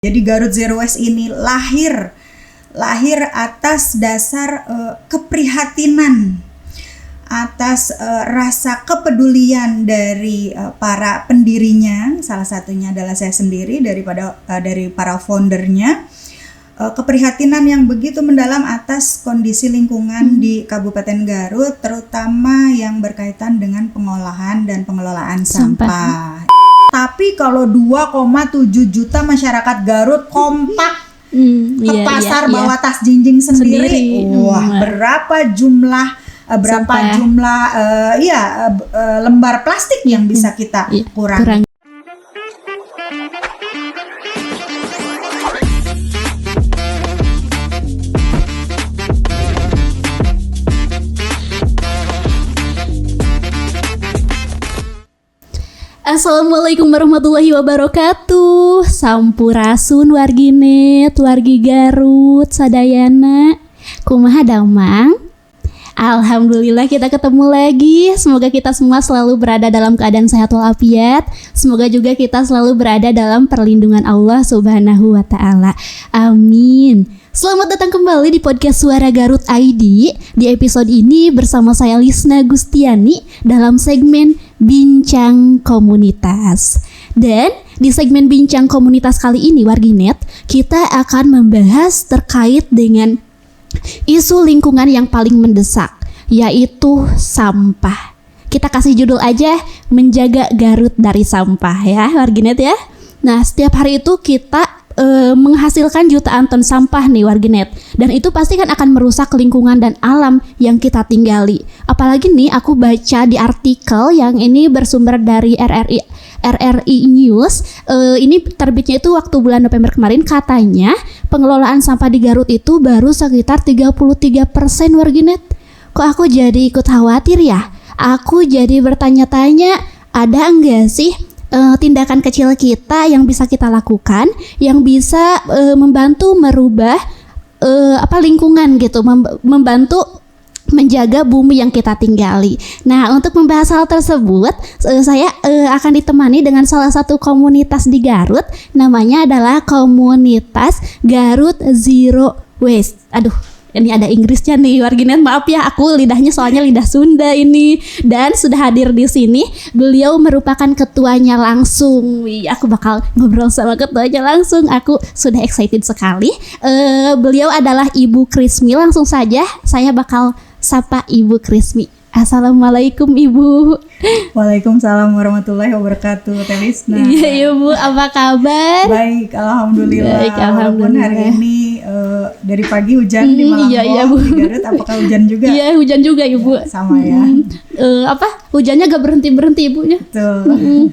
Jadi Garut Zero Waste ini lahir atas dasar keprihatinan, atas rasa kepedulian dari para pendirinya. Salah satunya adalah saya sendiri dari para foundernya. Keprihatinan yang begitu mendalam atas kondisi lingkungan di Kabupaten Garut, terutama yang berkaitan dengan pengolahan dan pengelolaan sampah. Tapi kalau 2,7 juta masyarakat Garut kompak ke pasar bawa tas jinjing sendiri. Wah, berapa jumlah lembar plastik yang bisa kita kurangi. Assalamualaikum warahmatullahi wabarakatuh. Sampurasun warginet, wargi Garut, sadayana. Kumaha damang? Alhamdulillah kita ketemu lagi. Semoga kita semua selalu berada dalam keadaan sehat walafiat. Semoga juga kita selalu berada dalam perlindungan Allah Subhanahu wa taala. Amin. Selamat datang kembali di podcast Suara Garut ID. Di episode ini bersama saya Lisna Gustiani dalam segmen Bincang Komunitas. Dan di segmen Bincang Komunitas kali ini warginet, kita akan membahas terkait dengan isu lingkungan yang paling mendesak, yaitu sampah. Kita kasih judul aja, Menjaga Garut dari Sampah ya warginet ya. Nah, setiap hari itu kita menghasilkan jutaan ton sampah nih warginet, dan itu pasti kan akan merusak lingkungan dan alam yang kita tinggali. Apalagi nih aku baca di artikel yang ini bersumber dari RRI News. Ini terbitnya itu waktu bulan November kemarin. Katanya pengelolaan sampah di Garut itu baru sekitar 33% warginet. Kok aku jadi ikut khawatir ya? Aku jadi bertanya-tanya, ada enggak sih tindakan kecil kita yang bisa kita lakukan, yang bisa membantu merubah lingkungan gitu, membantu menjaga bumi yang kita tinggali. Nah, untuk membahas hal tersebut, saya akan ditemani dengan salah satu komunitas di Garut. Namanya adalah komunitas Garut Zero Waste. Aduh, ini ada Inggrisnya nih warginet, maaf ya, aku lidahnya soalnya lidah Sunda ini. Dan sudah hadir di sini, beliau merupakan ketuanya langsung. Wih, aku bakal ngobrol sama ketuanya langsung. Aku sudah excited sekali. Beliau adalah Ibu Krismi. Langsung saja saya bakal sapa Ibu Krismi. Assalamualaikum Ibu. Waalaikumsalam warahmatullahi wabarakatuh, Teh Lisna. Iya Ibu, apa kabar? Baik, alhamdulillah. Baik, walaupun hari ini dari pagi hujan di Malangbong, di Garut. Apakah hujan juga? Iya, hujan juga Ibu. Ya, sama ya. Hujannya gak berhenti Ibunya. Betul.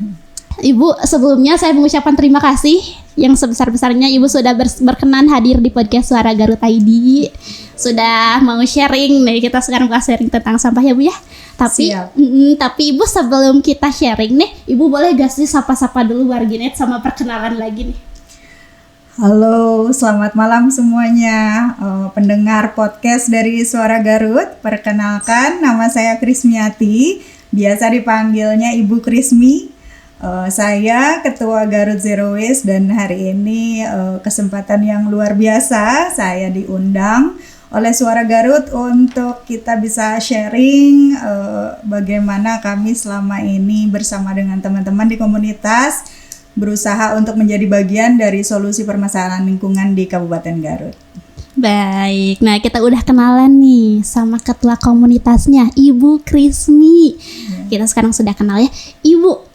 Ibu, sebelumnya saya mengucapkan terima kasih yang sebesar-besarnya Ibu sudah berkenan hadir di podcast Suara Garut ID. Sudah mau sharing nih, kita sekarang bakal sharing tentang sampah ya Bu ya. Tapi Ibu, sebelum kita sharing nih, Ibu boleh gak sih sapa-sapa dulu warginet sama perkenalan lagi nih? Halo, selamat malam semuanya, pendengar podcast dari Suara Garut. Perkenalkan, nama saya Krismiati, biasa dipanggilnya Ibu Krismi. Saya Ketua Garut Zero Waste, dan hari ini kesempatan yang luar biasa, saya diundang oleh Suara Garut untuk kita bisa sharing bagaimana kami selama ini bersama dengan teman-teman di komunitas berusaha untuk menjadi bagian dari solusi permasalahan lingkungan di Kabupaten Garut. Baik, nah kita udah kenalan nih sama ketua komunitasnya, Ibu Krismi. Kita sekarang sudah kenal ya, Ibu.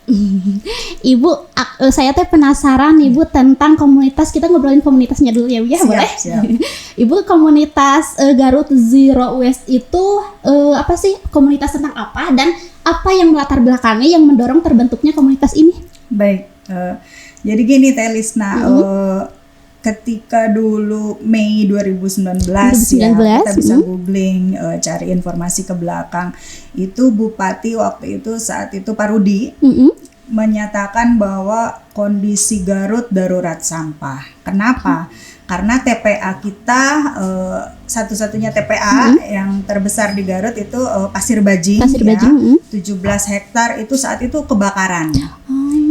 Saya teh penasaran Ibu tentang komunitas. Kita ngobrolin komunitasnya dulu ya, boleh? Siap. Ibu, komunitas Garut Zero Waste itu apa sih? Komunitas tentang apa, dan apa yang melatar belakangnya yang mendorong terbentuknya komunitas ini? Baik, jadi gini Teh Lisna, ketika dulu Mei 2019 ya, kita bisa googling, cari informasi ke belakang. Itu Bupati waktu itu, saat itu Pak Rudi, menyatakan bahwa kondisi Garut darurat sampah. Kenapa? Karena TPA kita, satu-satunya TPA yang terbesar di Garut itu Pasir Bajing, 17 hektar itu saat itu kebakaran.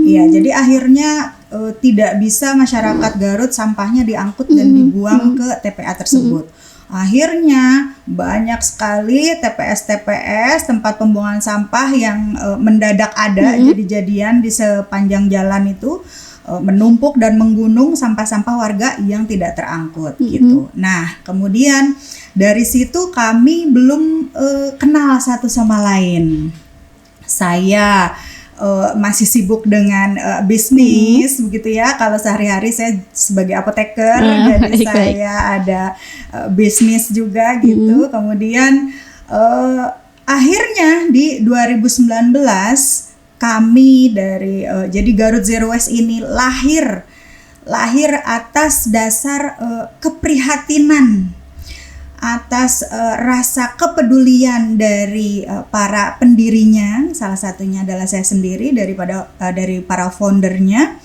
Iya, jadi akhirnya tidak bisa masyarakat Garut sampahnya diangkut dan dibuang ke TPA tersebut. Akhirnya banyak sekali TPS tempat pembuangan sampah yang mendadak ada jadi-jadian di sepanjang jalan itu, menumpuk dan menggunung sampah-sampah warga yang tidak terangkut gitu. Nah, kemudian dari situ kami belum kenal satu sama lain. Saya masih sibuk dengan bisnis begitu ya. Kalau sehari-hari saya sebagai apoteker, jadi saya ada bisnis juga gitu. Kemudian akhirnya di 2019 kami dari jadi Garut Zero Waste ini lahir atas dasar keprihatinan, atas rasa kepedulian dari para pendirinya, salah satunya adalah saya sendiri dari para foundernya,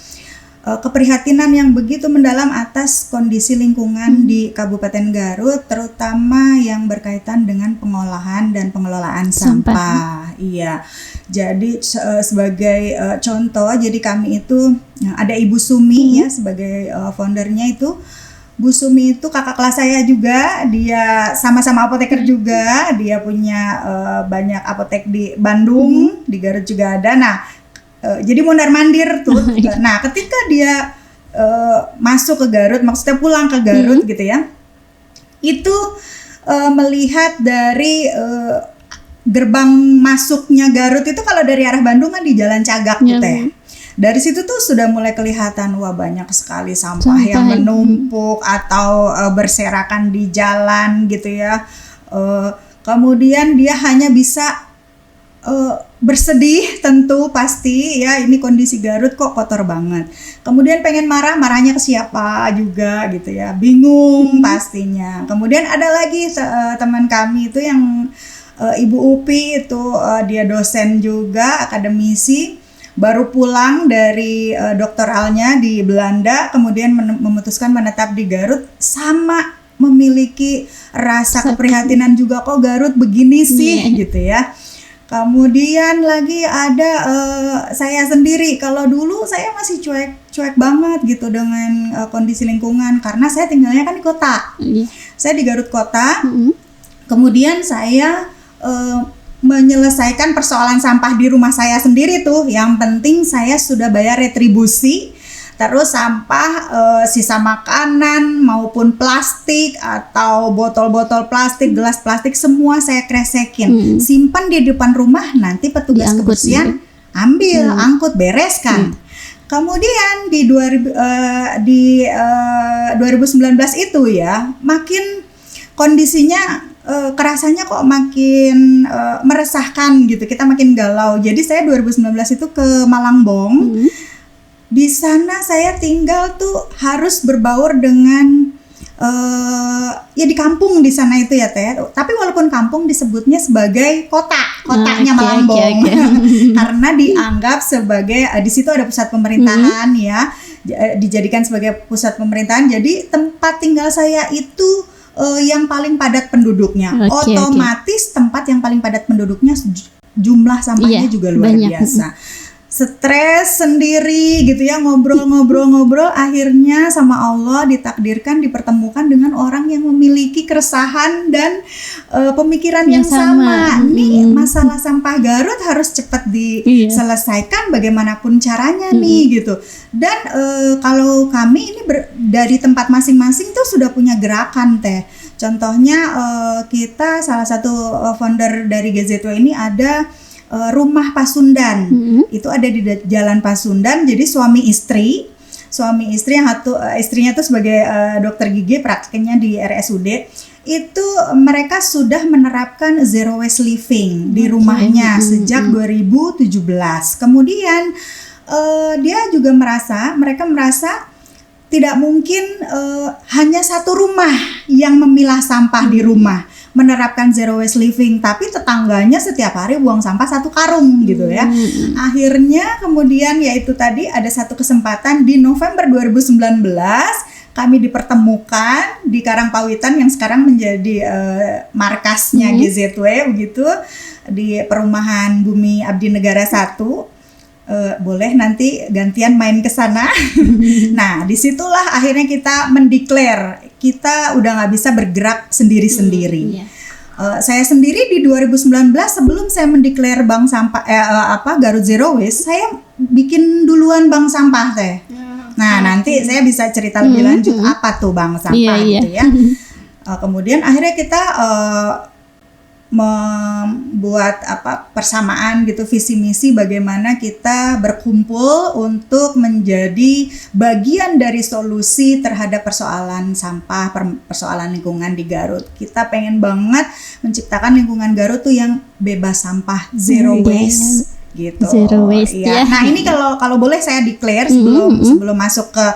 keprihatinan yang begitu mendalam atas kondisi lingkungan di Kabupaten Garut, terutama yang berkaitan dengan pengolahan dan pengelolaan sampah. Iya, jadi sebagai contoh, jadi kami itu ada Ibu Sumi ya sebagai foundernya itu. Bu Sumi itu kakak kelas saya juga, dia sama-sama apoteker juga, dia punya banyak apotek di Bandung, di Garut juga ada. Nah, jadi mondar-mandir tuh. Nah, ketika dia masuk ke Garut, maksudnya pulang ke Garut gitu ya, itu melihat dari gerbang masuknya Garut itu kalau dari arah Bandung kan di Jalan Cagak gitu ya. Dari situ tuh sudah mulai kelihatan wah banyak sekali sampah yang menumpuk atau berserakan di jalan gitu ya. Kemudian dia hanya bisa bersedih tentu pasti ya, ini kondisi Garut kok kotor banget. Kemudian pengen marahnya ke siapa juga gitu ya, bingung pastinya. Kemudian ada lagi teman kami itu yang Ibu Upi itu dia dosen juga, akademisi, baru pulang dari doktoralnya di Belanda, kemudian memutuskan menetap di Garut, sama memiliki rasa keprihatinan juga, kok Garut begini sih gitu ya. Kemudian lagi ada saya sendiri, kalau dulu saya masih cuek banget gitu dengan kondisi lingkungan, karena saya tinggalnya kan di kota. Saya di Garut kota. Kemudian saya menyelesaikan persoalan sampah di rumah saya sendiri tuh. Yang penting saya sudah bayar retribusi. Terus sampah sisa makanan maupun plastik atau botol-botol plastik, gelas plastik, semua saya kresekin, simpan di depan rumah, nanti petugas kebersihan ambil, angkut, bereskan. Kemudian di 2019 itu ya, makin kondisinya kerasanya kok makin meresahkan gitu, kita makin galau. Jadi saya 2019 itu ke Malangbong. Di sana saya tinggal tuh harus berbaur dengan ya di kampung di sana itu ya Teh. Tapi walaupun kampung disebutnya sebagai kotanya Malangbong. Karena dianggap sebagai di situ ada pusat pemerintahan ya, dijadikan sebagai pusat pemerintahan. Jadi tempat tinggal saya itu yang paling padat penduduknya. Otomatis tempat yang paling padat penduduknya jumlah sampahnya juga luar biasa. Stres sendiri gitu ya, ngobrol, akhirnya sama Allah ditakdirkan dipertemukan dengan orang yang memiliki keresahan dan pemikiran yang sama. Nih masalah sampah Garut harus cepat diselesaikan bagaimanapun caranya nih gitu. Dan kalau kami ini dari tempat masing-masing tuh sudah punya gerakan Teh. Contohnya kita salah satu founder dari GZW ini ada Rumah Pasundan. Itu ada di Jalan Pasundan. Jadi suami istri yang istrinya tuh sebagai dokter gigi, praktiknya di RSUD. Itu mereka sudah menerapkan zero waste living di rumahnya sejak 2017. Kemudian mereka merasa tidak mungkin hanya satu rumah yang memilah sampah di rumah, menerapkan zero waste living, tapi tetangganya setiap hari buang sampah 1 karung gitu ya. Akhirnya kemudian yaitu tadi ada satu kesempatan di November 2019 kami dipertemukan di Karangpawitan yang sekarang menjadi markasnya GZW begitu, di perumahan Bumi Abdi Negara 1. boleh nanti gantian main ke sana. Nah, disitulah akhirnya kita mendeklar kita udah nggak bisa bergerak sendiri-sendiri. Saya sendiri di 2019 sebelum saya mendeklar bank sampah Garut Zero Waste, saya bikin duluan bank sampah teh. Nah, nanti saya bisa cerita lebih lanjut apa tuh bank sampah gitu ya. Kemudian akhirnya kita membuat persamaan gitu visi misi bagaimana kita berkumpul untuk menjadi bagian dari solusi terhadap persoalan sampah, persoalan lingkungan di Garut. Kita pengen banget menciptakan lingkungan Garut tuh yang bebas sampah, zero waste gitu. Zero waste ya. Nah, ini kalau boleh saya declare sebelum masuk ke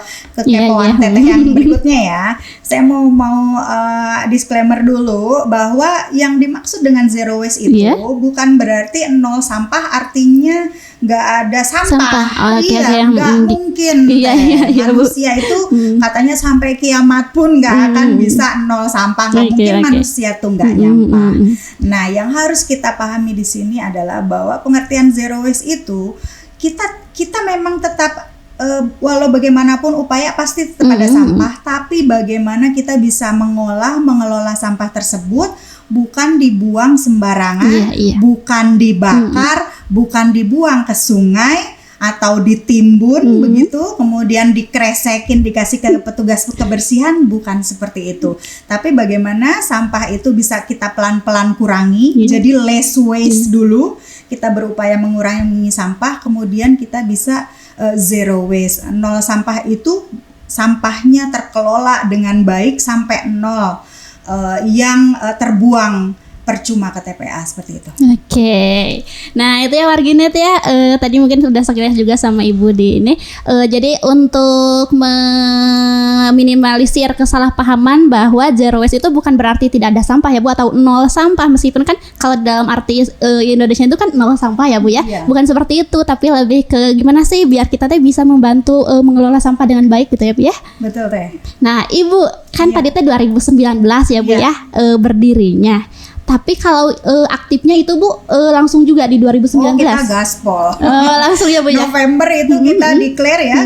kekepoan Teteh yang berikutnya ya. Saya mau disclaimer dulu bahwa yang dimaksud dengan zero waste itu bukan berarti nol sampah, artinya nggak ada sampah. Nggak mungkin. Manusia itu katanya sampai kiamat pun nggak akan bisa nol sampah. Nggak mungkin manusia tuh nggak nyampah. Nah, yang harus kita pahami di sini adalah bahwa pengertian zero waste itu kita memang tetap walau bagaimanapun upaya pasti tetap ada sampah, tapi bagaimana kita bisa mengelola sampah tersebut bukan dibuang sembarangan, bukan dibakar, bukan dibuang ke sungai atau ditimbun begitu, kemudian dikresekin dikasih ke petugas kebersihan, bukan seperti itu. Tapi bagaimana sampah itu bisa kita pelan-pelan kurangi, jadi less waste dulu, kita berupaya mengurangi sampah, kemudian kita bisa zero waste. Nol sampah itu sampahnya terkelola dengan baik sampai nol yang terbuang percuma ke TPA seperti itu. Oke. Nah, itu ya warginet ya. Tadi mungkin sudah sekilas juga sama Ibu di ini. Jadi untuk meminimalisir kesalahpahaman bahwa zero waste itu bukan berarti tidak ada sampah ya Bu, atau nol sampah, meskipun kan kalau dalam arti Indonesia itu kan nol sampah ya Bu ya. Bukan seperti itu, tapi lebih ke gimana sih biar kita teh bisa membantu mengelola sampah dengan baik gitu ya Bu ya. Betul teh. Nah, Ibu kan tadi teh 2019 ya Bu ya berdirinya. Tapi kalau aktifnya itu Bu langsung juga di 2019. Kita gaspol. Langsung ya Bu ya. November itu kita declare ya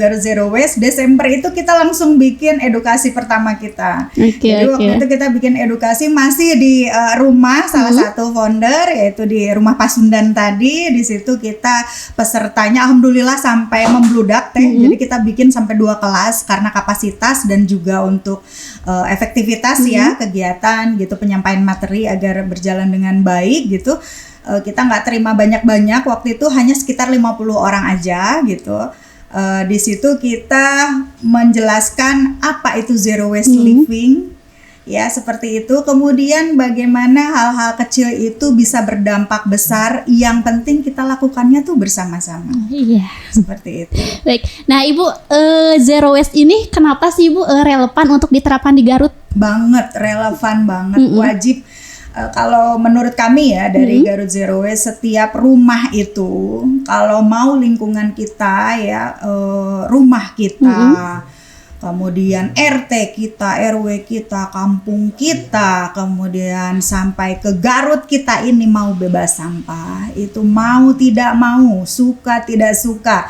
Garut Zero Waste. Desember itu kita langsung bikin edukasi pertama kita. Jadi waktu itu kita bikin edukasi masih di rumah salah satu founder, yaitu di rumah Pasundan tadi. Di situ kita pesertanya alhamdulillah sampai membludak teh. Jadi kita bikin sampai 2 kelas karena kapasitas dan juga untuk efektivitas ya kegiatan gitu, penyampaian materi agar berjalan dengan baik gitu. Kita nggak terima banyak-banyak, waktu itu hanya sekitar 50 orang aja gitu. Di situ kita menjelaskan apa itu zero waste living ya, seperti itu. Kemudian bagaimana hal-hal kecil itu bisa berdampak besar, yang penting kita lakukannya tuh bersama-sama. Seperti itu. Baik. Nah, Ibu, zero waste ini kenapa sih Ibu relevan untuk diterapkan di Garut? Banget, relevan banget, wajib. Kalau menurut kami ya dari Garut Zero Waste, setiap rumah itu kalau mau lingkungan kita ya, rumah kita, kemudian RT kita, RW kita, kampung kita, kemudian sampai ke Garut kita ini mau bebas sampah, itu mau tidak mau, suka tidak suka,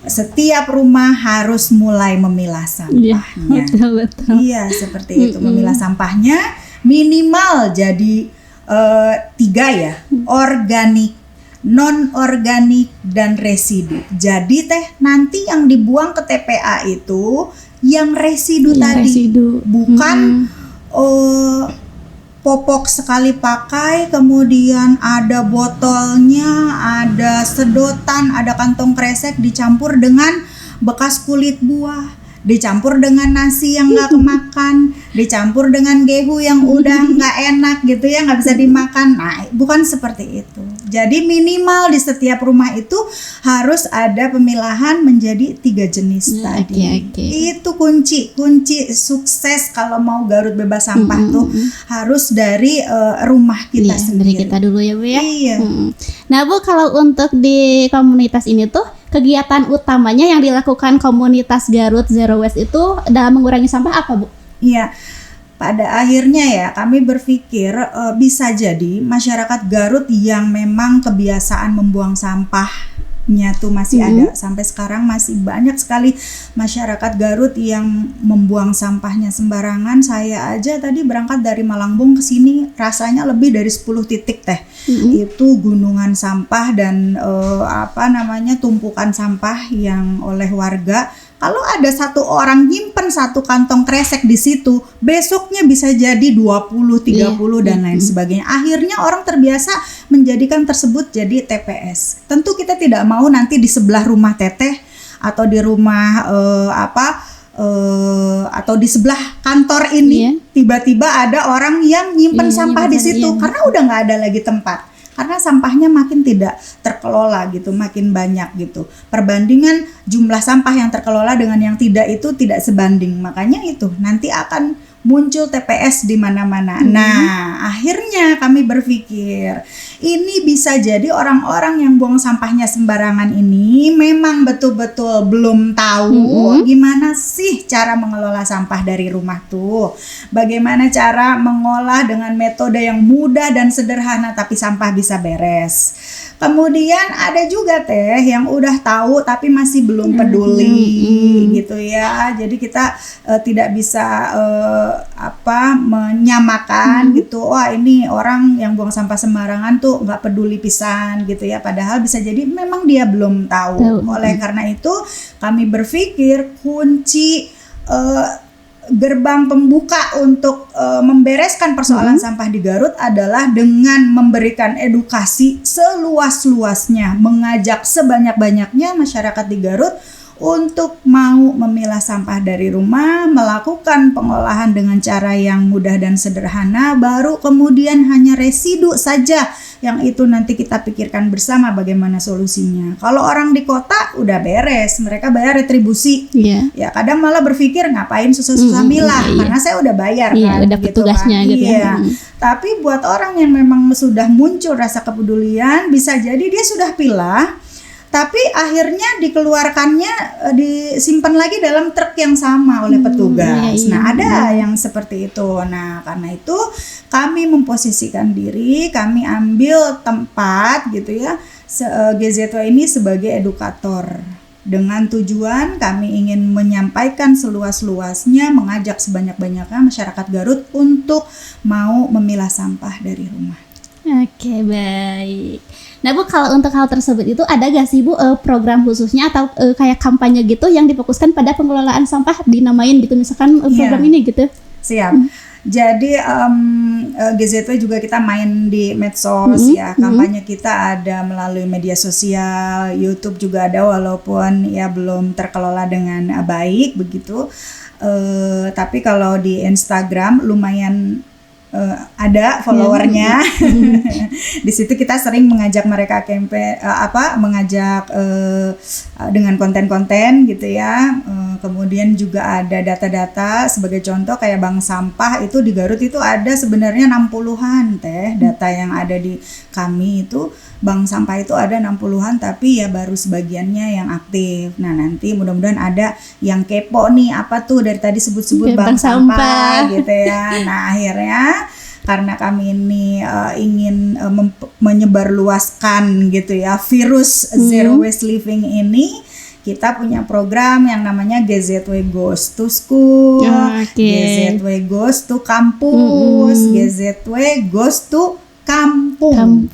setiap rumah harus mulai memilah sampahnya. Betul. Iya, seperti itu, memilah sampahnya. Minimal jadi 3 ya, organik, non-organik, dan residu. Jadi teh nanti yang dibuang ke TPA itu yang residu tadi, bukan popok sekali pakai, kemudian ada botolnya, ada sedotan, ada kantong kresek dicampur dengan bekas kulit buah, dicampur dengan nasi yang nggak kemakan, dicampur dengan gehu yang udah nggak enak gitu ya, nggak bisa dimakan. Nah, bukan seperti itu. Jadi minimal di setiap rumah itu harus ada pemilahan menjadi 3 jenis tadi. Itu kunci sukses kalau mau Garut bebas sampah tuh harus dari rumah kita sendiri. Dari kita dulu ya Bu ya. Iya. Nah Bu, kalau untuk di komunitas ini tuh kegiatan utamanya yang dilakukan komunitas Garut Zero Waste itu dalam mengurangi sampah apa Bu? Iya, pada akhirnya ya kami berpikir bisa jadi masyarakat Garut yang memang kebiasaan membuang sampah tuh masih ada sampai sekarang. Masih banyak sekali masyarakat Garut yang membuang sampahnya sembarangan. Saya aja tadi berangkat dari Malangbong ke sini rasanya lebih dari 10 titik teh. Itu gunungan sampah dan tumpukan sampah yang oleh warga. Kalau ada satu orang nyimpen satu kantong kresek di situ, besoknya bisa jadi 20, 30 dan lain sebagainya. Akhirnya orang terbiasa menjadikan tersebut jadi TPS. Tentu kita tidak mau nanti di sebelah rumah teteh atau di rumah atau di sebelah kantor ini tiba-tiba ada orang yang nyimpen sampah di situ karena udah nggak ada lagi tempat. Karena sampahnya makin tidak terkelola gitu, makin banyak gitu. Perbandingan jumlah sampah yang terkelola dengan yang tidak itu tidak sebanding. Makanya itu nanti akan muncul TPS di mana-mana. Nah, akhirnya kami berpikir ini bisa jadi orang-orang yang buang sampahnya sembarangan ini memang betul-betul belum tahu gimana sih cara mengelola sampah dari rumah tuh. Bagaimana cara mengolah dengan metode yang mudah dan sederhana tapi sampah bisa beres. Kemudian ada juga teh yang udah tahu tapi masih belum peduli gitu ya. Jadi kita tidak bisa menyamakan gitu. Wah, ini orang yang buang sampah sembarangan tuh nggak peduli pisan gitu ya. Padahal bisa jadi memang dia belum tahu. Oleh karena itu kami berpikir kunci gerbang pembuka untuk membereskan persoalan sampah di Garut adalah dengan memberikan edukasi seluas-luasnya, mengajak sebanyak-banyaknya masyarakat di Garut untuk mau memilah sampah dari rumah, melakukan pengolahan dengan cara yang mudah dan sederhana, baru kemudian hanya residu saja yang itu nanti kita pikirkan bersama bagaimana solusinya. Kalau orang di kota udah beres, mereka bayar retribusi. Ya kadang malah berpikir ngapain susah-susah milah karena saya udah bayar kan, udah petugasnya gitu ya. Tapi buat orang yang memang sudah muncul rasa kepedulian, bisa jadi dia sudah pilah, tapi akhirnya dikeluarkannya disimpan lagi dalam truk yang sama oleh petugas. Nah, ada yang seperti itu. Nah, karena itu kami memposisikan diri, kami ambil tempat gitu ya, GZW ini sebagai edukator. Dengan tujuan kami ingin menyampaikan seluas-luasnya, mengajak sebanyak-banyaknya masyarakat Garut untuk mau memilah sampah dari rumah. Oke, baik. Nah Bu, kalau untuk hal tersebut itu ada gak sih Bu program khususnya atau kayak kampanye gitu yang difokuskan pada pengelolaan sampah dinamain gitu misalkan program ini gitu? Siap. Jadi GZW juga kita main di medsos ya. Kampanye kita ada melalui media sosial, YouTube juga ada walaupun ya belum terkelola dengan baik begitu. Tapi kalau di Instagram lumayan ada followernya. Di situ kita sering mengajak mereka mengajak dengan konten-konten gitu ya. Kemudian juga ada data-data sebagai contoh kayak bank sampah itu di Garut itu ada sebenarnya 60-an teh. Data yang ada di kami itu bank sampah itu ada 60-an tapi ya baru sebagiannya yang aktif. Nah, nanti mudah-mudahan ada yang kepo nih apa tuh dari tadi sebut-sebut bank sampah gitu ya. Nah, akhirnya karena kami ini ingin menyebarluaskan gitu ya virus Zero Waste Living ini, kita punya program yang namanya GZW Goes to School, GZW Goes to Kampus, GZW Goes to Kampung.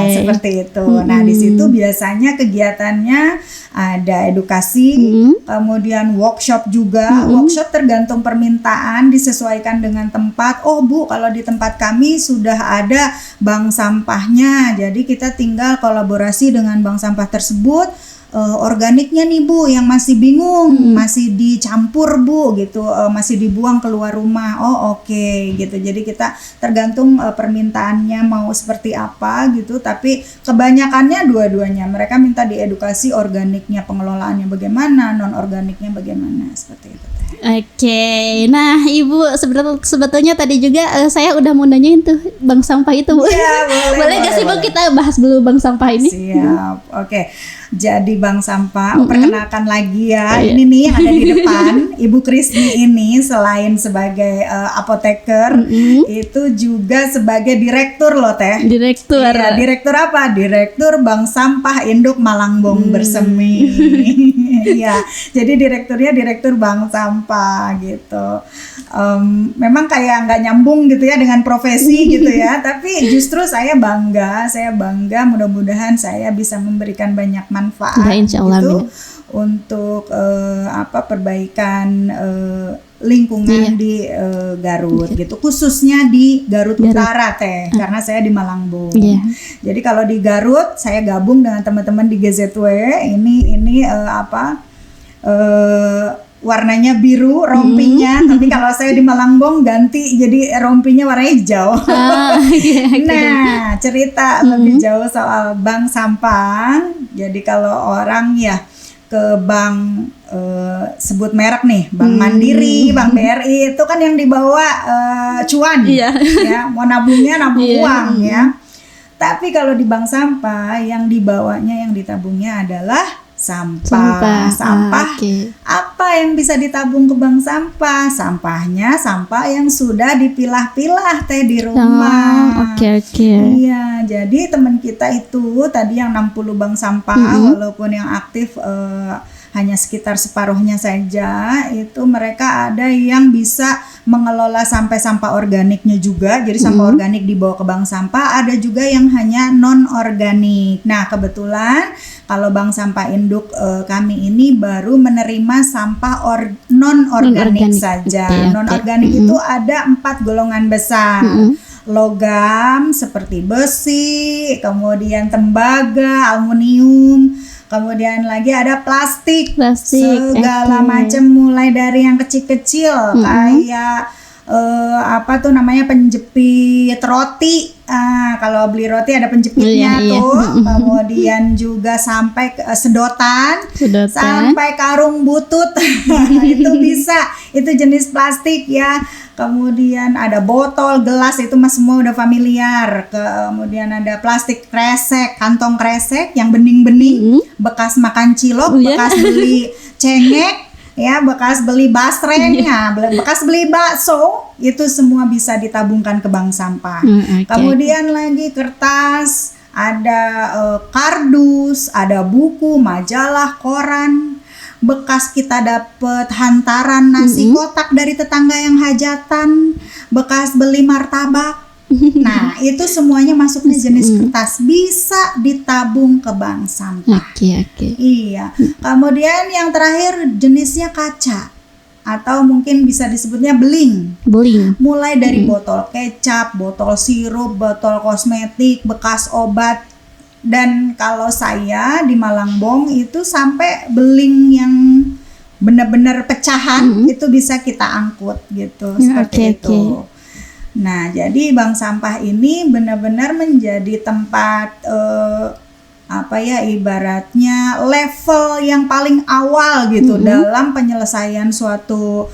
Seperti itu. Nah, di situ biasanya kegiatannya ada edukasi, kemudian workshop juga. Workshop tergantung permintaan, disesuaikan dengan tempat. Oh Bu, kalau di tempat kami sudah ada bank sampahnya, jadi kita tinggal kolaborasi dengan bank sampah tersebut. Organiknya nih Bu yang masih bingung, masih dicampur Bu gitu, masih dibuang keluar rumah. Oh oke, gitu. Jadi kita tergantung permintaannya mau seperti apa gitu, tapi kebanyakannya dua-duanya mereka minta diedukasi organiknya pengelolaannya bagaimana, non organiknya bagaimana, seperti itu. Oke, nah Ibu sebetulnya tadi juga saya udah mau nanyain tuh bank sampah itu Bu. Ya, boleh gak sih Bu kita bahas dulu bank sampah ini? Siap, oke. jadi bank sampah. Perkenalkan lagi ya, ini nih yang ada di depan, Ibu Krisni ini selain sebagai apoteker, itu juga sebagai direktur loh Teh. Direktur. Iya, direktur apa? Direktur Bank Sampah Induk Malangbong Bersemi. Iya, jadi direkturnya direktur bank sampah gitu. Memang kayak nggak nyambung gitu ya dengan profesi gitu ya, tapi justru saya bangga mudah-mudahan saya bisa memberikan banyak manfaat Ya, insya Allah, gitu amin. untuk perbaikan lingkungan di Garut gitu, khususnya di Garut Utara Teh, karena saya di Malangbong. Jadi kalau di Garut saya gabung dengan teman-teman di GZW, ini warnanya biru rompinya, tapi kalau saya di Malangbong ganti jadi rompinya warnanya hijau. Nah, cerita lebih jauh soal bank sampah. Jadi kalau orang ya ke bank sebut merek nih, Bank Mandiri, Bank BRI, itu kan yang dibawa cuan, ya mau nabungnya nabung uang ya. Tapi kalau di bank sampah yang dibawanya, yang ditabungnya adalah sampah. Apa yang bisa ditabung ke bank sampah? Sampahnya sampah yang sudah dipilah-pilah Teh di rumah. Iya, jadi teman kita itu tadi yang 60 bank sampah, walaupun yang aktif hanya sekitar separuhnya saja, itu mereka ada yang bisa mengelola sampai sampah organiknya juga. Jadi sampah organik dibawa ke bank sampah, ada juga yang hanya non organik. Nah, kebetulan kalau bank sampah induk kami ini baru menerima sampah non organik saja. Non organik itu ada 4 golongan besar. Logam seperti besi, kemudian tembaga, aluminium, kemudian lagi ada plastik segala macam, mulai dari yang kecil-kecil kayak penjepit roti. Kalau beli roti ada penjepitnya tuh. Kemudian juga sampai ke sedotan, sampai karung butut. Itu bisa, itu jenis plastik ya. Kemudian ada botol, gelas, itu mas semua udah familiar. Kemudian ada plastik kresek, kantong kresek yang bening-bening, bekas makan cilok, bekas beli cengek, ya, bekas beli basreng, ya, bekas beli bakso, itu semua bisa ditabungkan ke bank sampah. Kemudian lagi kertas, ada kardus, ada buku, majalah, koran, bekas kita dapet hantaran nasi kotak dari tetangga yang hajatan, bekas beli martabak. Nah, itu semuanya masuknya jenis kertas, bisa ditabung ke bank sampah. Iya. Kemudian yang terakhir jenisnya kaca, atau mungkin bisa disebutnya beling. Mulai dari botol kecap, botol sirup, botol kosmetik, bekas obat. Dan kalau saya di Malangbong itu sampai beling yang benar-benar pecahan itu bisa kita angkut gitu, seperti itu. Nah, jadi bank sampah ini benar-benar menjadi tempat ibaratnya level yang paling awal gitu dalam penyelesaian suatu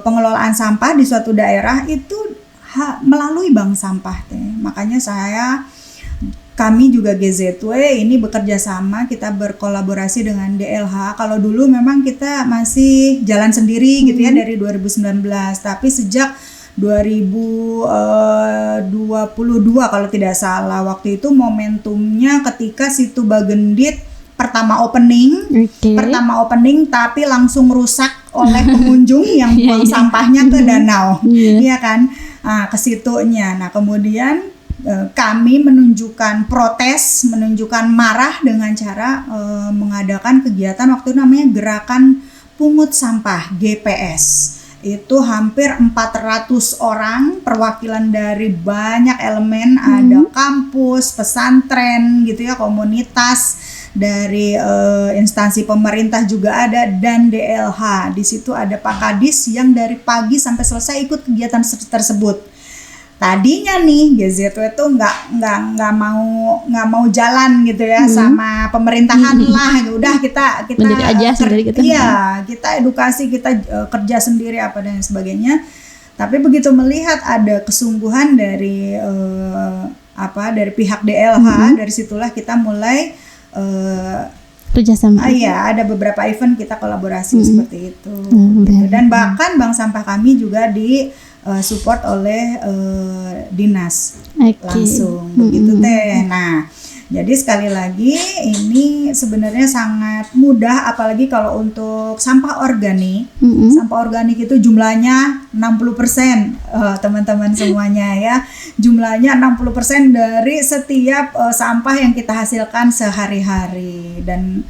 pengelolaan sampah di suatu daerah itu melalui bank sampah. Makanya kami juga GZW ini bekerja sama, kita berkolaborasi dengan DLH. Kalau dulu memang kita masih jalan sendiri gitu ya dari 2019, tapi sejak 2022 kalau tidak salah, waktu itu momentumnya ketika Situ Bagendit pertama opening tapi langsung rusak oleh pengunjung yang buang sampahnya ke danau, iya kan, ke situnya. Nah, kemudian kami menunjukkan protes, menunjukkan marah dengan cara mengadakan kegiatan waktu itu namanya Gerakan Pungut Sampah GPS. Itu hampir 400 orang, perwakilan dari banyak elemen, ada kampus, pesantren gitu ya, komunitas, dari instansi pemerintah juga ada, dan DLH. Di situ ada Pak Kadis yang dari pagi sampai selesai ikut kegiatan tersebut. Tadinya nih GZW itu nggak mau jalan gitu ya sama pemerintahan lah, udah kita aja sendiri gitu. Iya, kita edukasi, kita kerja sendiri apa dan sebagainya. Tapi begitu melihat ada kesungguhan dari dari pihak DLH, dari situlah kita mulai kerjasama. Iya, ada beberapa event kita kolaborasi seperti itu. Gitu. Baik. Dan bahkan bank sampah kami juga di support oleh dinas langsung, begitu teh. Nah, jadi sekali lagi ini sebenarnya sangat mudah, apalagi kalau untuk sampah organik. Sampah organik itu jumlahnya 60%, teman-teman semuanya ya. Jumlahnya 60% dari setiap sampah yang kita hasilkan sehari-hari. Dan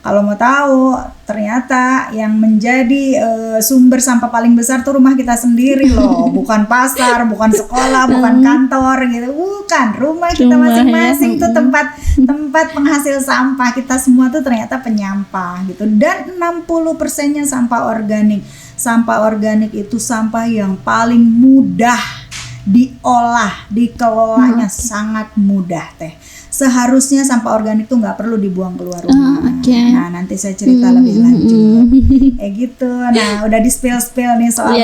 kalau mau tahu, ternyata yang menjadi sumber sampah paling besar tuh rumah kita sendiri loh, bukan pasar, bukan sekolah, bukan kantor gitu, bukan, rumah kita masing-masing tuh tempat penghasil sampah. Kita semua tuh ternyata penyampah gitu. Dan 60%-nya sampah organik. Sampah organik itu sampah yang paling mudah diolah, dikelolanya sangat mudah teh. Seharusnya sampah organik tuh nggak perlu dibuang keluar rumah. Nah, nanti saya cerita lebih lanjut. Gitu. Nah, udah di spill nih soal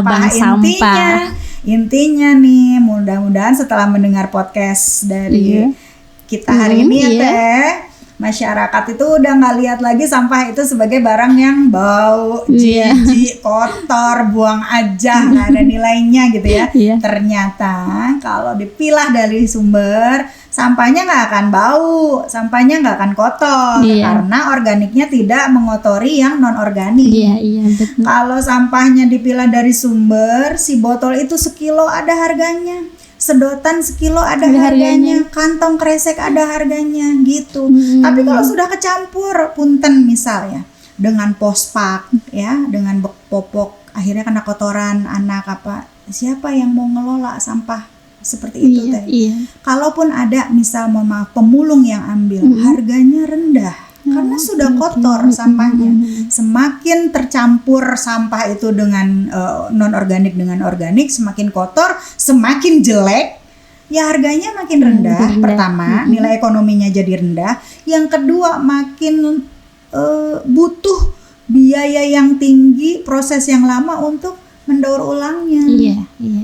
bank sampah. Intinya nih, mudah-mudahan setelah mendengar podcast dari kita hari ini ya teh, masyarakat itu udah nggak lihat lagi sampah itu sebagai barang yang bau, jijik, kotor, buang aja, nggak ada nilainya gitu ya. Ternyata kalau dipilah dari sumber, sampahnya nggak akan bau, sampahnya nggak akan kotor, karena organiknya tidak mengotori yang non organik. Betul. Kalau sampahnya dipilah dari sumber, si botol itu sekilo ada harganya, sedotan sekilo ada harganya, kantong kresek ada harganya gitu. Tapi kalau sudah kecampur, punten misalnya dengan pospak ya, dengan popok, akhirnya kena kotoran anak apa, siapa yang mau ngelola sampah seperti itu teh? Kalaupun ada misal mohon maaf pemulung yang ambil, harganya rendah karena sudah kotor sampahnya. Semakin tercampur sampah itu dengan non organik dengan organik, semakin kotor, semakin jelek, ya harganya makin rendah. Pertama, nilai ekonominya jadi rendah. Yang kedua, makin butuh biaya yang tinggi, proses yang lama untuk mendaur ulangnya.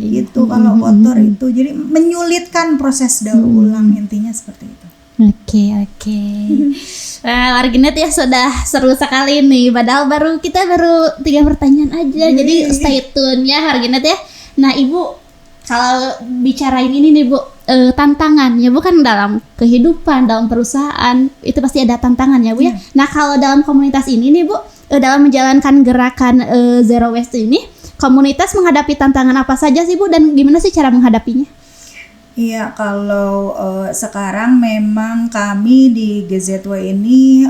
Gitu kalau kotor itu. Jadi menyulitkan proses daur ulang, intinya seperti itu. Oke. Warginet ya, sudah seru sekali nih. Padahal kita baru 3 pertanyaan aja. Jadi stay tune ya Warginet ya. Nah, Ibu kalau bicarain ini nih Bu, tantangan ya, bukan dalam kehidupan, dalam perusahaan itu pasti ada tantangan ya Bu ya. Nah, kalau dalam komunitas ini nih Bu, dalam menjalankan gerakan Zero Waste ini, komunitas menghadapi tantangan apa saja sih Bu, dan gimana sih cara menghadapinya? Iya, kalau sekarang memang kami di GZW ini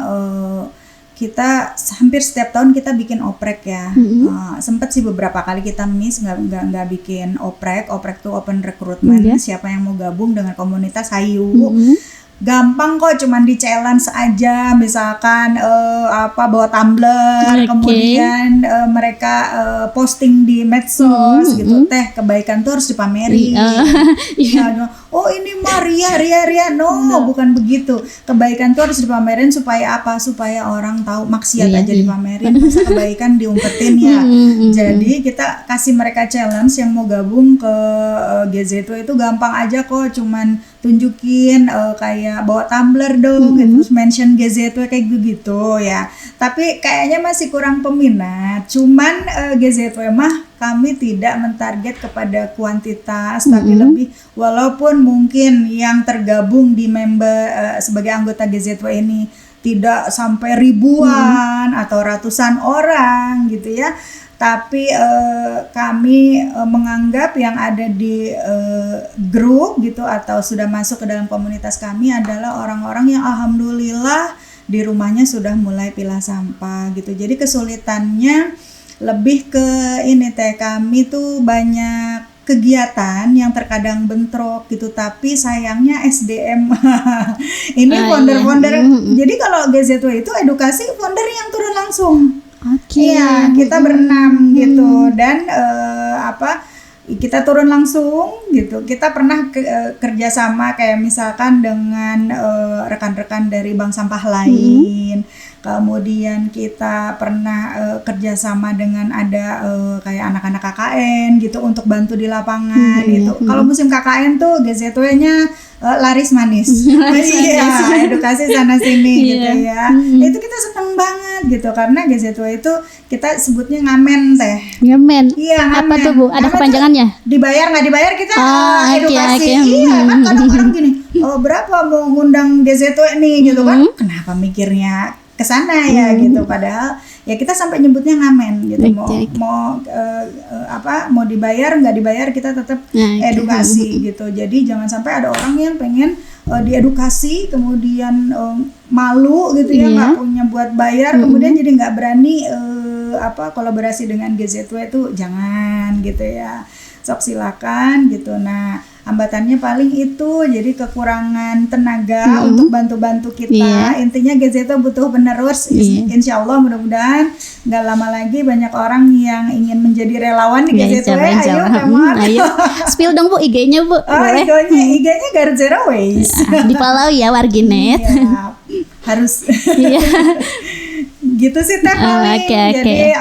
kita hampir setiap tahun kita bikin oprek ya. Sempet sih beberapa kali kita miss nggak bikin oprek tuh open recruitment. Siapa yang mau gabung dengan komunitas, hayu. Gampang kok, cuman di challenge aja, misalkan bawa tumbler, kemudian mereka posting di medsos gitu, teh kebaikan tuh harus dipamerin. Oh ini mah ria, no, bukan begitu. Kebaikan tuh harus dipamerin supaya apa? Supaya orang tahu. Maksiat aja dipamerin, masa kebaikan diumpetin ya. Jadi kita kasih mereka challenge yang mau gabung ke GZW itu gampang aja kok, cuman tunjukin kayak bawa tumbler dong, terus mention GZW kayak gitu ya. Tapi kayaknya masih kurang peminat. Cuman GZW mah kami tidak mentarget kepada kuantitas, tapi lebih, walaupun mungkin yang tergabung di member sebagai anggota GZW ini tidak sampai ribuan atau ratusan orang gitu ya. Tapi kami menganggap yang ada di grup gitu atau sudah masuk ke dalam komunitas kami adalah orang-orang yang alhamdulillah di rumahnya sudah mulai pilah sampah gitu. Jadi kesulitannya lebih ke ini teh, kami tuh banyak kegiatan yang terkadang bentrok gitu, tapi sayangnya SDM ini founder-founder. Jadi kalau GZW itu edukasi founder yang turun langsung. Iya, kita berenam gitu, dan kita turun langsung gitu. Kita pernah kerjasama kayak misalkan dengan rekan-rekan dari bank sampah lain, Kemudian kita pernah kerjasama dengan ada kayak anak-anak KKN gitu untuk bantu di lapangan gitu. Kalau musim KKN tuh GZW-nya laris manis. Iya, edukasi sana sini gitu ya. Itu kita seneng banget gitu karena GZW itu kita sebutnya ngamen teh. Ngamen. Iya, ngamen. Apa tuh Bu? Ada kepanjangannya? Dibayar nggak dibayar kita edukasi. Okay. Iya, kan kadang orang gini, berapa mau ngundang GZW nih gitu kan? Kenapa mikirnya kesana ya gitu, padahal ya kita sampai nyebutnya ngamen gitu. Mau dibayar nggak dibayar kita tetap edukasi gitu. Jadi jangan sampai ada orang yang pengen diedukasi kemudian malu gitu ya, nggak punya buat bayar, kemudian jadi nggak berani kolaborasi dengan GZW itu, jangan gitu ya. Sok silakan gitu. Nah, hambatannya paling itu, jadi kekurangan tenaga untuk bantu-bantu kita. Intinya GZW butuh penerus. Insya Allah mudah-mudahan nggak lama lagi banyak orang yang ingin menjadi relawan di GZW. Ayo, spill dong Bu IG-nya Bu. IG-nya Garut Zero Waste. Di follow ya Warginet. Harus. Gitu sih teh paling. Jadi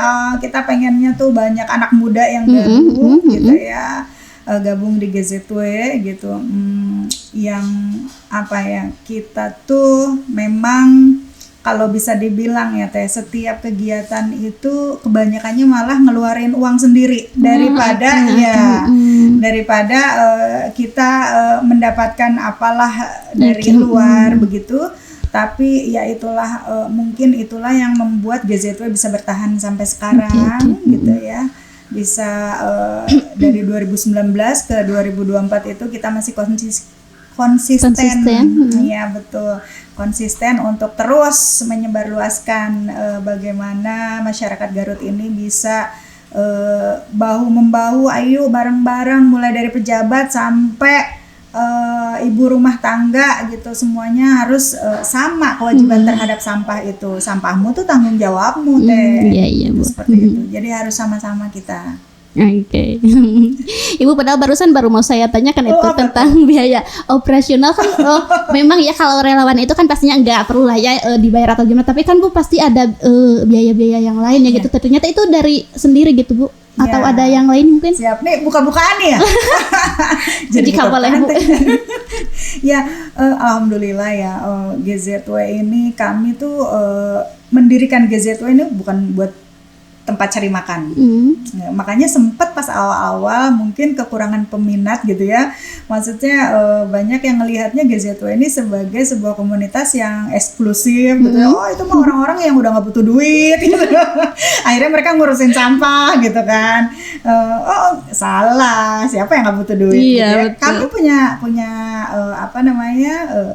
kita pengennya tuh banyak anak muda yang baru gitu ya, gabung di GZW gitu. Yang kita tuh memang kalau bisa dibilang ya teh, setiap kegiatan itu kebanyakannya malah ngeluarin uang sendiri daripada daripada kita mendapatkan apalah dari luar begitu. Tapi ya itulah mungkin itulah yang membuat GZW bisa bertahan sampai sekarang gitu ya. Bisa dari 2019 ke 2024 itu kita masih konsisten. Iya betul, konsisten untuk terus menyebarluaskan bagaimana masyarakat Garut ini bisa bahu membahu, ayo bareng-bareng mulai dari pejabat sampai ibu rumah tangga gitu, semuanya harus sama kewajiban terhadap sampah itu. Sampahmu tuh tanggung jawabmu teh. Iya Bu. Seperti itu. Jadi harus sama-sama kita. Oke. Ibu padahal barusan baru mau saya tanyakan itu tentang biaya operasional kan. Memang ya kalau relawan itu kan pastinya nggak perlu lah ya dibayar atau gimana. Tapi kan Bu pasti ada biaya-biaya yang lain ya gitu. Ternyata itu dari sendiri gitu Bu. Atau ada yang lain mungkin? Siap nih, buka-bukaan ya. Jadi boleh Bu. Ya, alhamdulillah ya, GZW ini kami tuh mendirikan GZW ini bukan buat tempat cari makan. Ya, makanya sempat pas awal-awal mungkin kekurangan peminat gitu ya. Maksudnya banyak yang ngelihatnya GZW ini sebagai sebuah komunitas yang eksklusif gitu. Oh, itu mah orang-orang yang udah nggak butuh duit gitu. Akhirnya mereka ngurusin sampah gitu kan. Salah, siapa yang nggak butuh duit gitu ya. Kami punya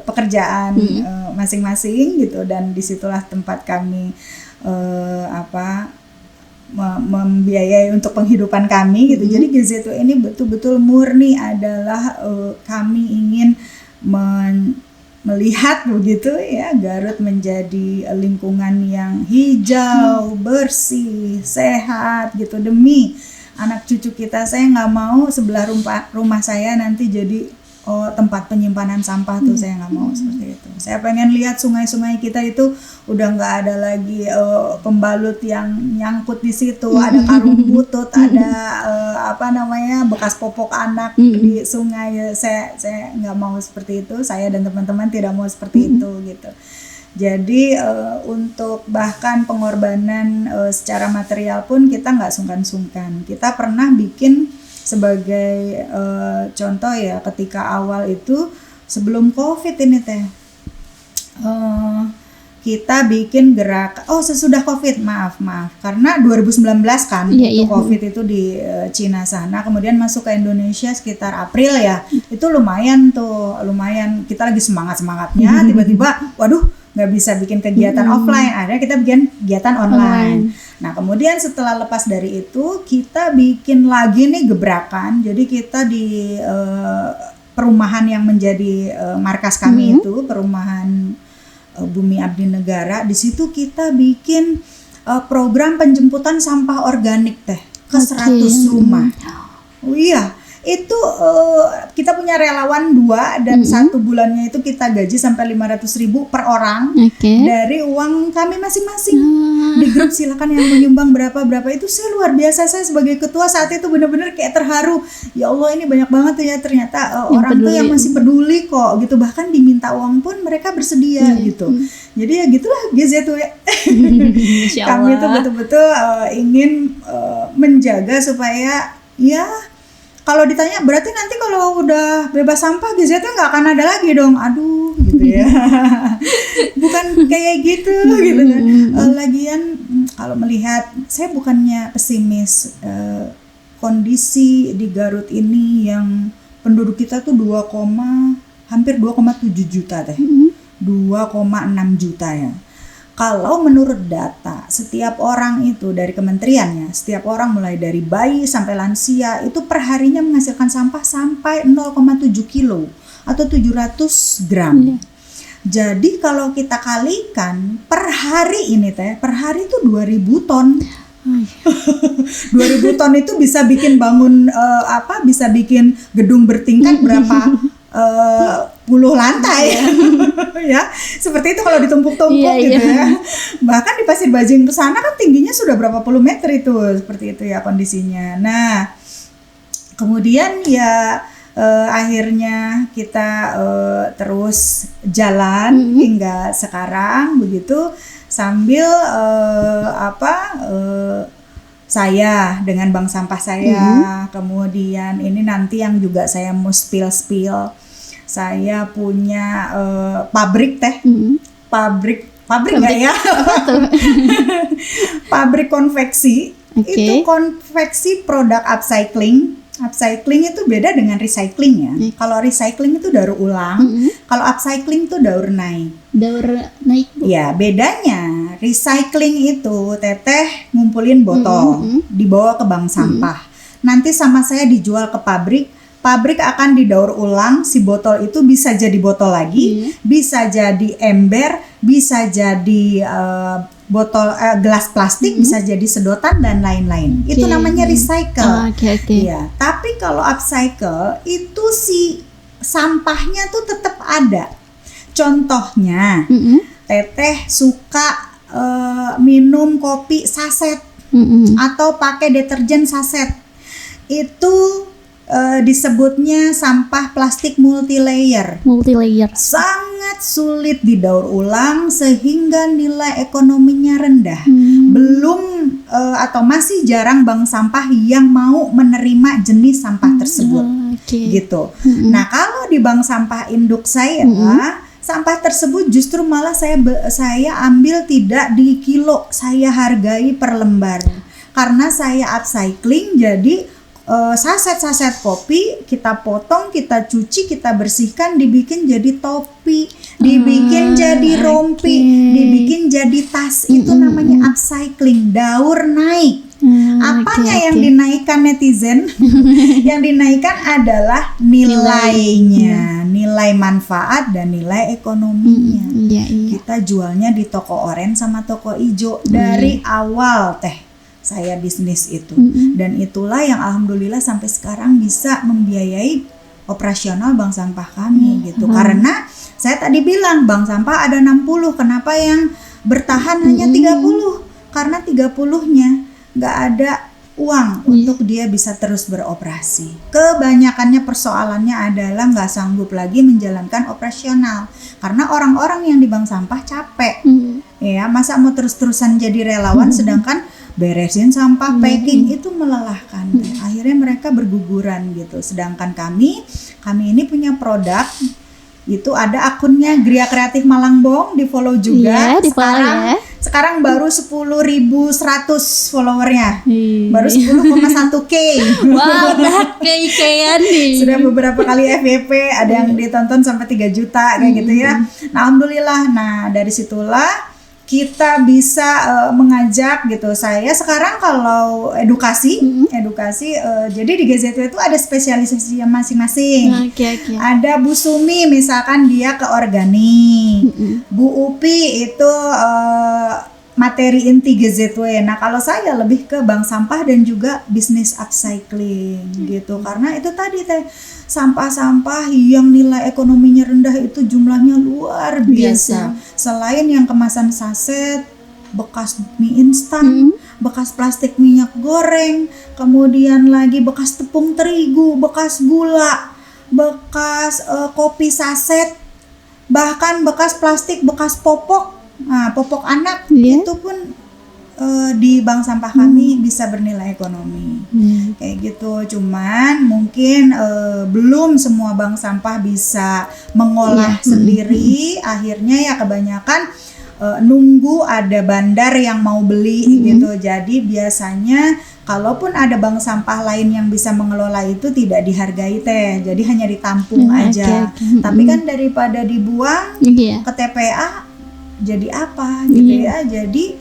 pekerjaan masing-masing gitu, dan disitulah tempat kami membiayai untuk penghidupan kami gitu. Jadi GZW ini betul-betul murni adalah kami ingin melihat begitu ya Garut menjadi lingkungan yang hijau, bersih, sehat gitu, demi anak cucu kita. Saya nggak mau sebelah rumah saya nanti jadi tempat penyimpanan sampah tuh, saya nggak mau seperti itu. Saya pengen lihat sungai-sungai kita itu udah nggak ada lagi pembalut yang nyangkut di situ, ada karung butut, ada bekas popok anak di sungai. Saya nggak mau seperti itu. Saya dan teman-teman tidak mau seperti itu gitu. Jadi untuk bahkan pengorbanan secara material pun kita nggak sungkan-sungkan. Kita pernah bikin sebagai contoh ya, ketika awal itu sebelum COVID ini teh, kita bikin sesudah COVID, maaf karena 2019 kan COVID itu di Cina sana, kemudian masuk ke Indonesia sekitar April ya. Itu lumayan kita lagi semangatnya, tiba-tiba waduh nggak bisa bikin kegiatan offline, akhirnya kita bikin kegiatan online. Nah kemudian setelah lepas dari itu kita bikin lagi nih gebrakan. Jadi kita di perumahan yang menjadi markas kami itu, perumahan Bumi Abdi Negara. Di situ kita bikin program penjemputan sampah organik teh ke 100 rumah. Oh iya, itu kita punya relawan 2 dan 1 bulannya itu kita gaji sampai 500.000 per orang dari uang kami masing-masing. Di grup silakan yang menyumbang berapa itu. Saya luar biasa, saya sebagai ketua saat itu benar-benar kayak terharu. Ya Allah, ini banyak banget ya ternyata orang tuh yang masih peduli kok gitu, bahkan diminta uang pun mereka bersedia gitu. Jadi ya gitulah GZW. Kami tuh betul-betul ingin menjaga supaya ya kalau ditanya berarti nanti kalau udah bebas sampah GZW nggak akan ada lagi dong. Aduh gitu ya. Bukan kayak gitu gitu kan. Lagian kalau melihat, saya bukannya pesimis, kondisi di Garut ini yang penduduk kita tuh hampir 2,7 juta deh. 2,6 juta ya. Kalau menurut data, setiap orang itu dari kementerian ya, setiap orang mulai dari bayi sampai lansia itu perharinya menghasilkan sampah sampai 0,7 kilo atau 700 gram. Jadi kalau kita kalikan per hari ini per hari itu 2000 ton. 2000 ton itu bisa bikin bangun bisa bikin gedung bertingkat berapa puluh lantai ya, seperti itu kalau ditumpuk-tumpuk gitu ya. Bahkan di Pasir Bajing ke sana kan tingginya sudah berapa puluh meter itu, seperti itu ya kondisinya. Nah, kemudian ya akhirnya kita terus jalan hingga sekarang begitu, sambil saya dengan bank sampah saya, kemudian ini nanti yang juga saya mau spill, saya punya pabrik teh, pabrik nggak ya? Pabrik konveksi, itu konveksi produk upcycling. Upcycling itu beda dengan recycling ya. Kalau recycling itu daur ulang, kalau upcycling itu daur naik. Daur naik. Ya, bedanya recycling itu teteh ngumpulin botol, dibawa ke bank sampah. Nanti sama saya dijual ke pabrik. Pabrik akan didaur ulang, si botol itu bisa jadi botol lagi, bisa jadi ember, bisa jadi botol gelas plastik, bisa jadi sedotan dan lain-lain. Itu namanya recycle. Ya, tapi kalau upcycle itu si sampahnya tuh tetap ada. Contohnya, teteh suka minum kopi saset atau pakai deterjen saset. Itu disebutnya sampah plastik multilayer. Sangat sulit didaur ulang sehingga nilai ekonominya rendah. Belum atau masih jarang bank sampah yang mau menerima jenis sampah tersebut. Gitu. Nah, kalau di bank sampah induk saya, sampah tersebut justru malah saya ambil tidak di kilo, saya hargai per lembar. Karena saya upcycling, jadi saset-saset kopi kita potong, kita cuci, kita bersihkan, dibikin jadi topi, dibikin jadi rompi, dibikin jadi tas. Itu namanya upcycling, daur naik. Apanya yang dinaikkan netizen? Yang dinaikkan adalah nilainya, nilai manfaat dan nilai ekonominya. Kita jualnya di toko oranye sama toko hijau dari awal teh. Saya bisnis itu, dan itulah yang alhamdulillah sampai sekarang bisa membiayai operasional bank sampah kami gitu. Karena saya tadi bilang bank sampah ada 60, kenapa yang bertahan hanya 30? Karena 30-nya nggak ada uang untuk dia bisa terus beroperasi. Kebanyakannya persoalannya adalah nggak sanggup lagi menjalankan operasional karena orang-orang yang di bank sampah capek. Ya, masa mau terus-terusan jadi relawan sedangkan beresin sampah, packing itu melelahkan. Akhirnya mereka berguguran gitu. Sedangkan kami ini punya produk, itu ada akunnya Gria Kreatif Malangbong, di follow juga. Sekarang baru 10.100 followernya, baru 10,1K. Wow, udah K-an nih. Sudah beberapa kali FYP, ada yang ditonton sampai 3 juta kayak gitu ya. Nah, alhamdulillah. Nah, dari situlah kita bisa mengajak gitu. Saya sekarang kalau edukasi, jadi di GZW itu ada spesialisasi masing-masing. Ada Bu Sumi misalkan dia ke organik, Bu Upi itu materi inti GZW. Nah, kalau saya lebih ke bank sampah dan juga bisnis upcycling gitu. Karena itu tadi teh, sampah-sampah yang nilai ekonominya rendah itu jumlahnya luar biasa. Selain yang kemasan saset, bekas mie instan, bekas plastik minyak goreng, kemudian lagi bekas tepung terigu, bekas gula, bekas kopi saset, bahkan bekas plastik, bekas popok. Nah, popok anak itu pun di bank sampah kami bisa bernilai ekonomi. Kayak gitu. Cuman mungkin belum semua bank sampah bisa mengolah sendiri. Akhirnya ya kebanyakan nunggu ada bandar yang mau beli gitu. Jadi biasanya kalaupun ada bank sampah lain yang bisa mengelola itu tidak dihargai teh. Jadi hanya ditampung aja. Tapi kan daripada dibuang ke TPA jadi apa gitu ya, jadi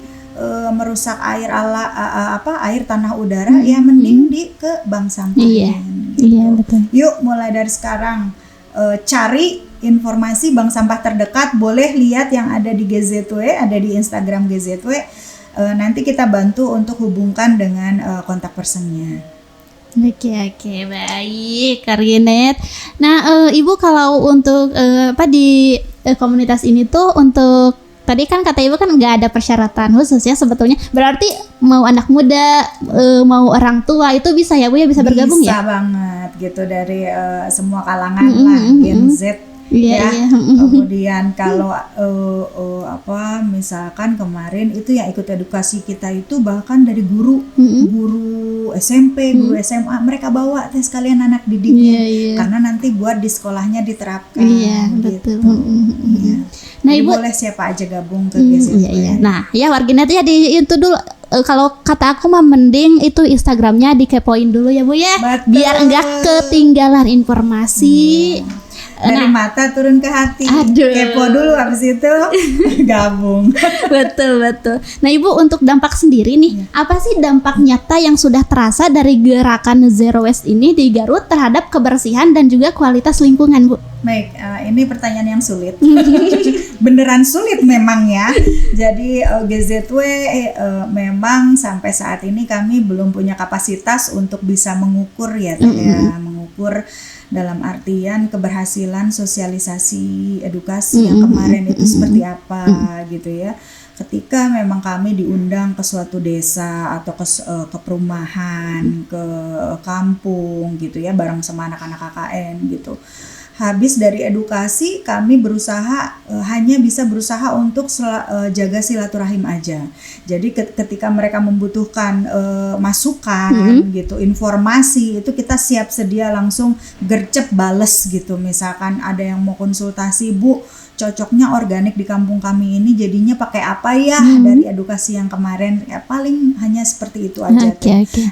merusak air air tanah udara, ya mending ke bank sampah gitu. Betul. Yuk mulai dari sekarang cari informasi bank sampah terdekat, boleh lihat yang ada di GZW, ada di Instagram GZW, nanti kita bantu untuk hubungkan dengan kontak personnya. Oke, baik Karginet. Nah, Ibu kalau untuk di komunitas ini tuh untuk tadi kan kata Ibu kan nggak ada persyaratan khusus ya sebetulnya. Berarti mau anak muda, mau orang tua itu bisa ya Bu ya, bisa bergabung ya? Bisa banget gitu, dari semua kalangan lah, Gen Z Kemudian kalau misalkan kemarin itu yang ikut edukasi kita itu bahkan dari guru SMP, guru SMA, mereka bawa teh sekalian anak didiknya karena nanti buat di sekolahnya diterapkan gitu. Nah, jadi Ibu boleh siapa aja gabung ke GZW. Nah, ya warganet ya itu dulu. Kalau kata aku mah mending itu Instagramnya dikepoin dulu ya Bu ya. Betul. Biar enggak ketinggalan informasi. Dari mata turun ke hati. Kepo dulu, habis itu gabung. Betul. Nah Ibu, untuk dampak sendiri nih, apa sih dampak nyata yang sudah terasa dari gerakan Zero Waste ini di Garut terhadap kebersihan dan juga kualitas lingkungan, Bu? Baik, ini pertanyaan yang sulit. Beneran sulit memang ya. Jadi GZW memang sampai saat ini kami belum punya kapasitas untuk bisa mengukur mengukur dalam artian keberhasilan sosialisasi edukasi yang kemarin itu seperti apa gitu ya. Ketika memang kami diundang ke suatu desa atau ke perumahan, ke kampung gitu ya, bareng sama anak-anak KKN gitu. Habis dari edukasi kami hanya bisa berusaha untuk jaga silaturahim aja. Jadi ketika mereka membutuhkan masukan gitu, informasi, itu kita siap sedia langsung gercep bales gitu. Misalkan ada yang mau konsultasi, Bu, cocoknya organik di kampung kami ini jadinya pakai apa ya, dari edukasi yang kemarin, ya paling hanya seperti itu aja.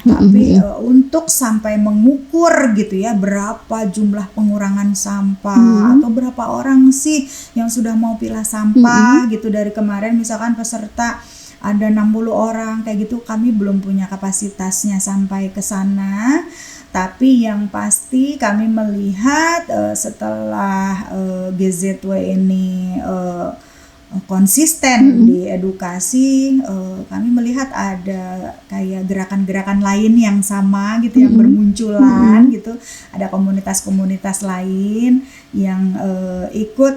Tapi untuk sampai mengukur gitu ya, berapa jumlah pengurangan sampah atau berapa orang sih yang sudah mau pilah sampah gitu dari kemarin, misalkan peserta ada 60 orang kayak gitu, kami belum punya kapasitasnya sampai ke sana. Tapi yang pasti kami melihat setelah GZW ini konsisten di edukasi, kami melihat ada kayak gerakan-gerakan lain yang sama gitu yang bermunculan gitu. Ada komunitas-komunitas lain yang ikut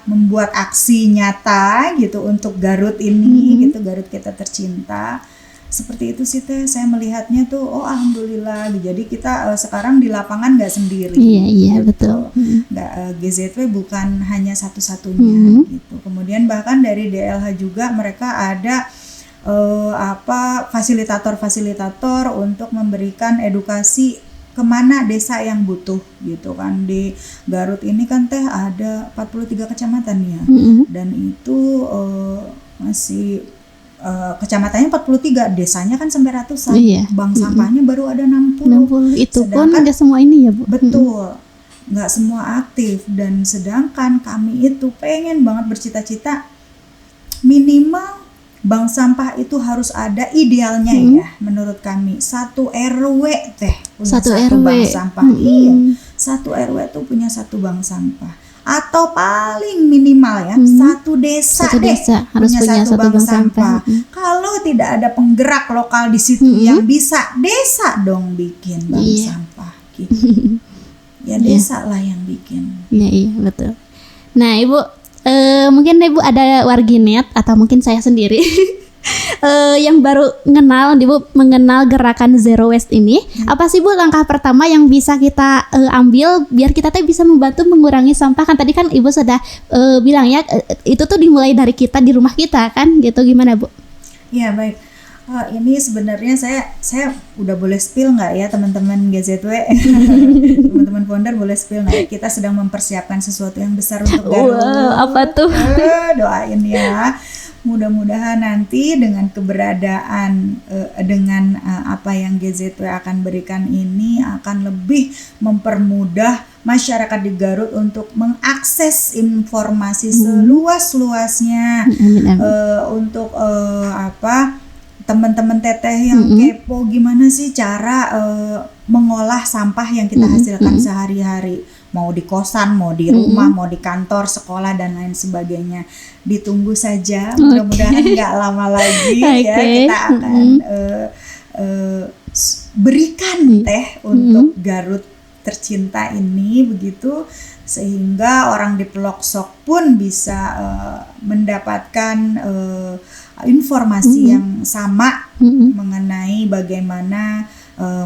membuat aksi nyata gitu untuk Garut ini gitu, Garut kita tercinta. Seperti itu sih teh, saya melihatnya tuh, alhamdulillah. Jadi kita sekarang di lapangan nggak sendiri. Iya gitu. Betul. GZW bukan hanya satu-satunya gitu. Kemudian bahkan dari DLH juga mereka ada fasilitator untuk memberikan edukasi kemana desa yang butuh gitu kan. Di Garut ini kan teh ada 43 kecamatan ya, dan itu masih kecamatannya 43, desanya kan sampai ratusan. Bank sampahnya baru ada 60. Itu sedangkan, pun nggak semua ini ya Bu. Betul, nggak semua aktif. Dan sedangkan kami itu pengen banget, bercita-cita minimal bank sampah itu harus ada, idealnya ya menurut kami satu RW teh punya satu bank sampah. Iya, satu RW tuh punya satu bank sampah. atau paling minimal ya satu desa harus punya satu bank sampah. Kalau tidak ada penggerak lokal di situ yang bisa, desa dong bikin bank sampah gitu. Ya desa lah yang bikin. Iya betul. Nah Ibu, mungkin Ibu ada warginet atau mungkin saya sendiri yang baru mengenal gerakan Zero Waste ini. Apa sih Bu langkah pertama yang bisa kita ambil biar kita tuh bisa membantu mengurangi sampah? Kan tadi kan Ibu sudah bilang ya, itu tuh dimulai dari kita di rumah kita kan gitu. Gimana Bu? Ya baik. Ini sebenarnya saya udah boleh spill nggak ya teman-teman GZW? Teman-teman founder boleh spill nggak ya? Kita sedang mempersiapkan sesuatu yang besar untuk Garut. Apa tuh? Doain ya. Mudah-mudahan nanti dengan keberadaan apa yang GZW akan berikan ini akan lebih mempermudah masyarakat di Garut untuk mengakses informasi seluas-luasnya. Untuk teman-teman teteh yang kepo gimana sih cara mengolah sampah yang kita hasilkan sehari-hari, mau di kosan, mau di rumah, mau di kantor, sekolah dan lain sebagainya. Ditunggu saja, mudah-mudahan nggak lama lagi ya kita akan berikan teh untuk Garut tercinta ini begitu, sehingga orang di pelosok pun bisa mendapatkan informasi yang sama mengenai bagaimana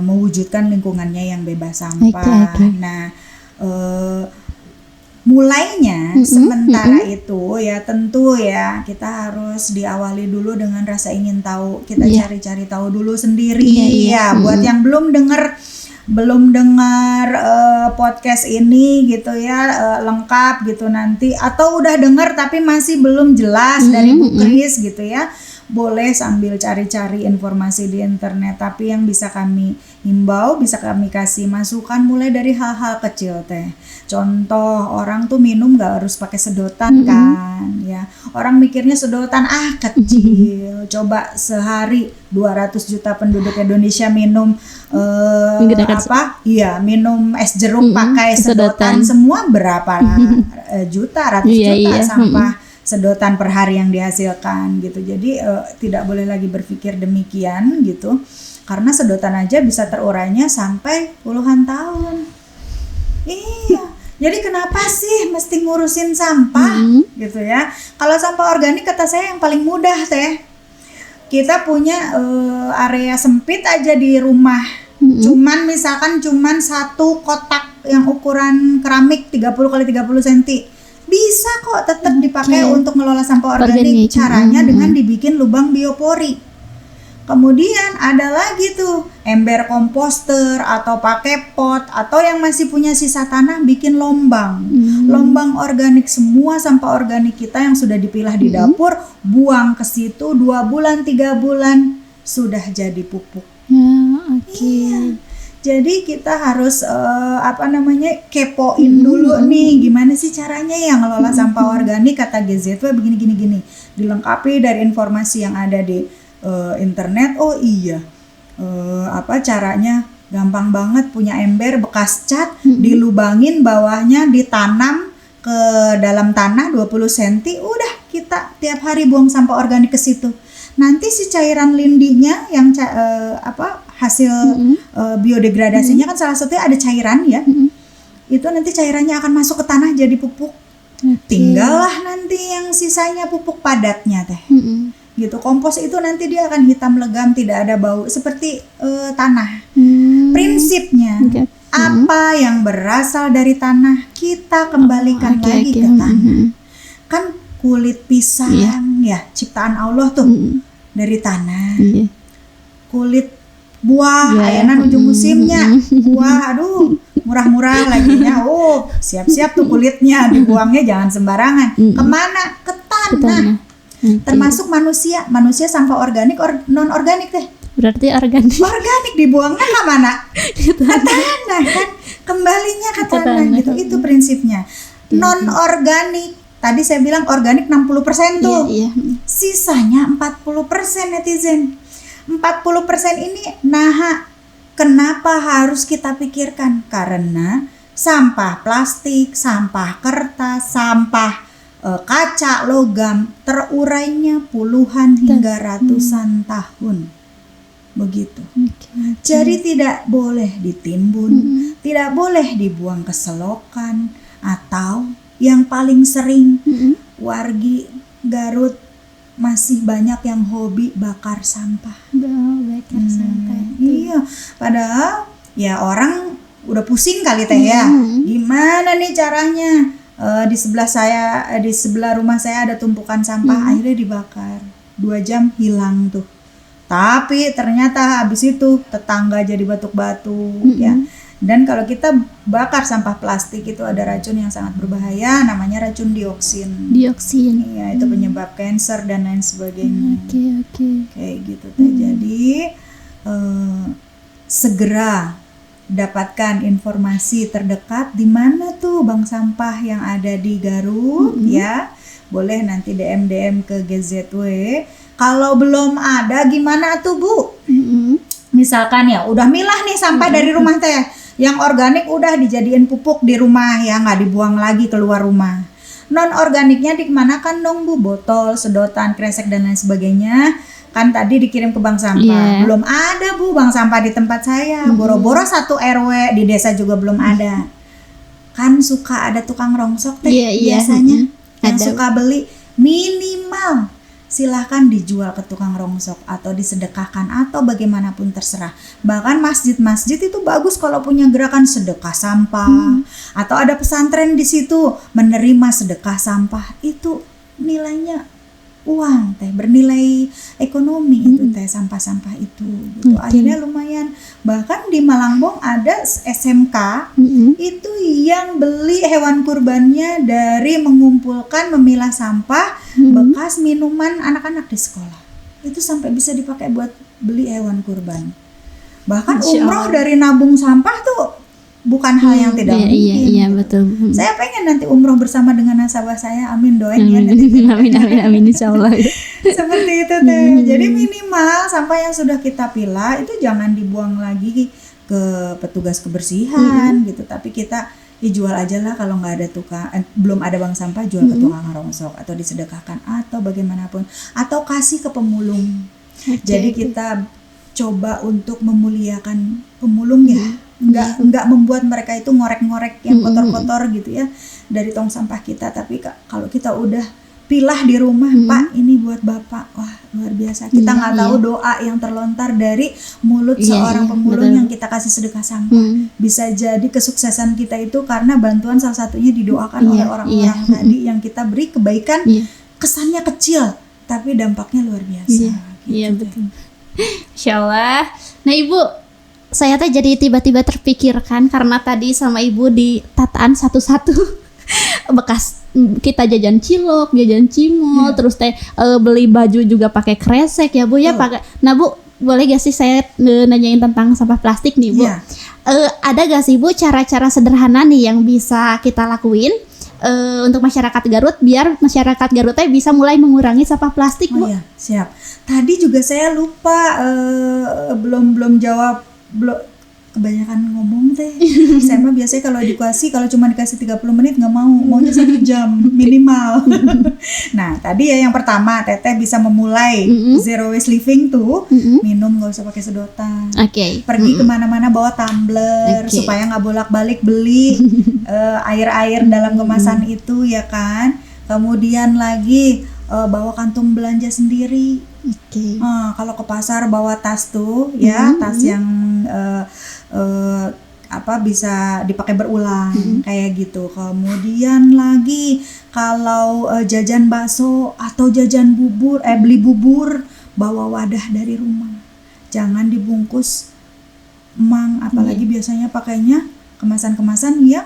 mewujudkan lingkungannya yang bebas sampah. Nah, mulainya sementara itu ya tentu ya kita harus diawali dulu dengan rasa ingin tahu. Kita cari-cari tahu dulu sendiri ya. Buat yang belum dengar podcast ini gitu ya lengkap gitu nanti, atau udah dengar tapi masih belum jelas dari Bu Kris gitu ya, boleh sambil cari-cari informasi di internet. Tapi yang bisa kami himbau, bisa kami kasih masukan mulai dari hal-hal kecil teh. Contoh, orang tuh minum gak harus pakai sedotan kan ya. Orang mikirnya sedotan kecil. Coba sehari 200 juta penduduk Indonesia minum minum es jeruk pakai sedotan. Semua berapa ratus juta sampah sedotan per hari yang dihasilkan gitu. Jadi tidak boleh lagi berpikir demikian gitu, karena sedotan aja bisa terurainya sampai puluhan tahun. Iya. Jadi kenapa sih mesti ngurusin sampah gitu ya? Kalau sampah organik kata saya yang paling mudah teh. Kita punya area sempit aja di rumah. Cuman satu kotak yang ukuran keramik 30 x 30 cm. Bisa kok tetap dipakai untuk ngelola sampah organik. Caranya dengan dibikin lubang biopori. Kemudian ada lagi tuh ember komposter atau pakai pot, atau yang masih punya sisa tanah bikin lombang. Lombang organik, semua sampah organik kita yang sudah dipilah di dapur, buang ke situ 2 bulan 3 bulan sudah jadi pupuk. Iya. Jadi kita harus kepoin dulu nih gimana sih caranya yang ngelola sampah organik kata GZW begini. Dilengkapi dari informasi yang ada di internet. Oh iya, caranya gampang banget. Punya ember bekas cat, dilubangin bawahnya, ditanam ke dalam tanah 20 cm. Udah, kita tiap hari buang sampah organik ke situ. Nanti si cairan lindinya yang hasil biodegradasinya kan salah satunya ada cairan ya. Itu nanti cairannya akan masuk ke tanah jadi pupuk. Tinggallah nanti yang sisanya pupuk padatnya teh. Gitu. Kompos itu nanti dia akan hitam legam, tidak ada bau seperti tanah. Prinsipnya apa yang berasal dari tanah kita kembalikan lagi ke tanah. Kan kulit pisang ya ciptaan Allah tuh dari tanah. Kulit buah ayanan ujung musimnya. Buah aduh murah-murah laginya. Siap-siap tuh kulitnya dibuangnya jangan sembarangan. Kemana? Ke tanah. Termasuk manusia sampah organik non organik teh. Berarti organik dibuangnya ke mana? Ke tanah kan, kembalinya ke tanah gitu. Itu prinsipnya. Non organik tadi saya bilang organik 60% tuh. Sisanya 40% netizen. 40% ini kenapa harus kita pikirkan? Karena sampah plastik, sampah kertas, sampah kaca, logam terurainya puluhan hingga ratusan tahun. Begitu. Jadi tidak boleh ditimbun, tidak boleh dibuang ke selokan, atau yang paling sering wargi Garut masih banyak yang hobi bakar sampah. Bakar sampah. Iya, padahal ya orang udah pusing kali teh ya. Gimana nih caranya? Di sebelah rumah saya ada tumpukan sampah, akhirnya dibakar. 2 jam hilang tuh. Tapi ternyata habis itu tetangga jadi batuk-batuk ya. Dan kalau kita bakar sampah plastik itu ada racun yang sangat berbahaya, namanya racun dioksin. Iya, itu penyebab kanker dan lain sebagainya. Kayak gitu teh. Jadi segera dapatkan informasi terdekat di mana tuh bank sampah yang ada di Garut ya. Boleh nanti DM ke GZW. Kalau belum ada gimana tuh Bu? Misalkan ya udah milah nih sampah dari rumah teh. Yang organik udah dijadiin pupuk di rumah ya, nggak dibuang lagi keluar rumah. Non organiknya dikemanakan dong Bu? Botol, sedotan, kresek dan lain sebagainya. Kan tadi dikirim ke bank sampah. Belum ada Bu bank sampah di tempat saya. Boro-boro 1 RW di desa juga belum ada. Kan suka ada tukang rongsok teh biasanya yang suka beli. Minimal silahkan dijual ke tukang rongsok atau disedekahkan atau bagaimanapun terserah. Bahkan masjid-masjid itu bagus kalau punya gerakan sedekah sampah atau ada pesantren di situ menerima sedekah sampah. Itu nilainya uang teh, bernilai ekonomi itu teh, sampah-sampah itu gitu. Akhirnya lumayan. Bahkan di Malangbong ada SMK itu yang beli hewan kurbannya dari mengumpulkan memilah sampah bekas minuman anak-anak di sekolah. Itu sampai bisa dipakai buat beli hewan kurban. Bahkan umroh dari nabung sampah tuh bukan hal yang tidak mungkin. Iya betul. Saya pengen nanti umroh bersama dengan nasabah saya. Amin, doain ya. Amin insyaallah. Seperti itu teh. Jadi minimal sampah yang sudah kita pilah itu jangan dibuang lagi ke petugas kebersihan gitu. Tapi kita jual aja lah kalau nggak ada belum ada bank sampah, jual ke tukang rongsok atau disedekahkan atau bagaimanapun, atau kasih ke pemulung. Jadi kita coba untuk memuliakan pemulung ya. Enggak membuat mereka itu ngorek-ngorek yang kotor-kotor gitu ya dari tong sampah kita. Tapi kalau kita udah pilah di rumah, Pak ini buat Bapak, wah luar biasa. Kita nggak tahu doa yang terlontar dari mulut seorang pemulung yang kita kasih sedekah sampah. Bisa jadi kesuksesan kita itu karena bantuan salah satunya didoakan oleh orang-orang tadi yang kita beri kebaikan. Kesannya kecil tapi dampaknya luar biasa. Iya betul. Insyaallah. Nah Ibu, saya teh jadi tiba-tiba terpikirkan karena tadi sama Ibu di tataan satu-satu bekas kita jajan cilok, jajan cimol, terus teh beli baju juga pakai kresek ya Bu ya pakai. Nah Bu, boleh gak sih saya nanyain tentang sampah plastik nih Bu? Ada gak sih Bu cara-cara sederhana nih yang bisa kita lakuin untuk masyarakat Garut biar masyarakat Garut teh bisa mulai mengurangi sampah plastik Bu? Iya, siap. Tadi juga saya lupa belum jawab. Kebanyakan ngomong teh. Saya mah biasanya kalau cuma dikasih 30 menit nggak maunya 1 jam minimal. Nah tadi ya yang pertama Teteh bisa memulai zero waste living tuh, minum nggak usah pakai sedotan. Pergi kemana-mana bawa tumbler supaya nggak bolak-balik beli air dalam kemasan itu ya kan. Kemudian lagi bawa kantung belanja sendiri. Kalau ke pasar bawa tas tuh ya, tas yang bisa dipakai berulang kayak gitu. Kemudian lagi kalau jajan bakso atau jajan beli bubur, bawa wadah dari rumah. Jangan dibungkus apalagi biasanya pakainya kemasan-kemasan yang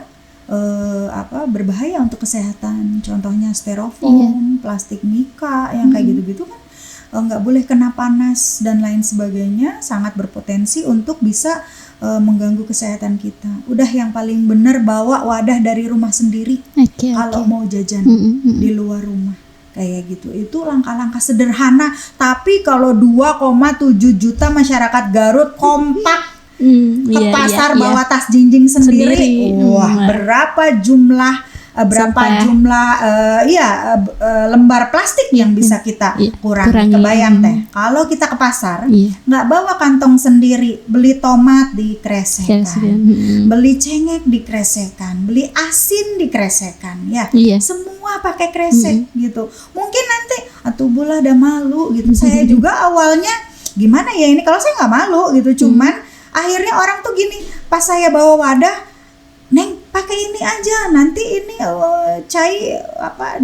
berbahaya untuk kesehatan. Contohnya styrofoam, plastik mika yang kayak gitu-gitu kan nggak boleh kena panas dan lain sebagainya, sangat berpotensi untuk bisa mengganggu kesehatan kita. Udah yang paling benar bawa wadah dari rumah sendiri kalau mau jajan di luar rumah kayak gitu. Itu langkah-langkah sederhana, tapi kalau 2,7 juta masyarakat Garut kompak ke pasar bawa tas jinjing sendiri. Wah, berapa jumlah lembar plastik yang bisa kita kurangi. Kebayang teh, kalau kita ke pasar nggak bawa kantong sendiri, beli tomat dikresekan, beli cengek dikresekan, beli asin dikresekan, semua pakai kresek gitu. Mungkin nanti atuh bulah ada malu gitu. Saya juga awalnya gimana ya ini, kalau saya nggak malu gitu, cuman akhirnya orang tuh gini, pas saya bawa wadah, Neng pakai ini aja, nanti ini cai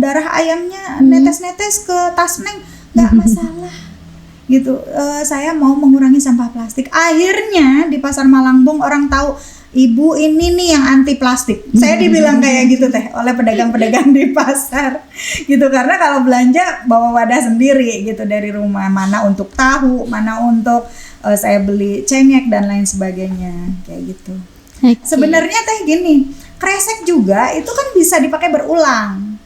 darah ayamnya netes-netes ke tas Neng, nggak masalah gitu. Saya mau mengurangi sampah plastik. Akhirnya di Pasar Malangbong orang tahu, ibu ini nih yang anti plastik. Saya dibilang kayak gitu teh oleh pedagang-pedagang di pasar gitu, karena kalau belanja bawa wadah sendiri gitu dari rumah, mana untuk tahu, mana untuk saya beli cengek dan lain sebagainya kayak gitu. Sebenarnya teh gini, kresek juga itu kan bisa dipakai berulang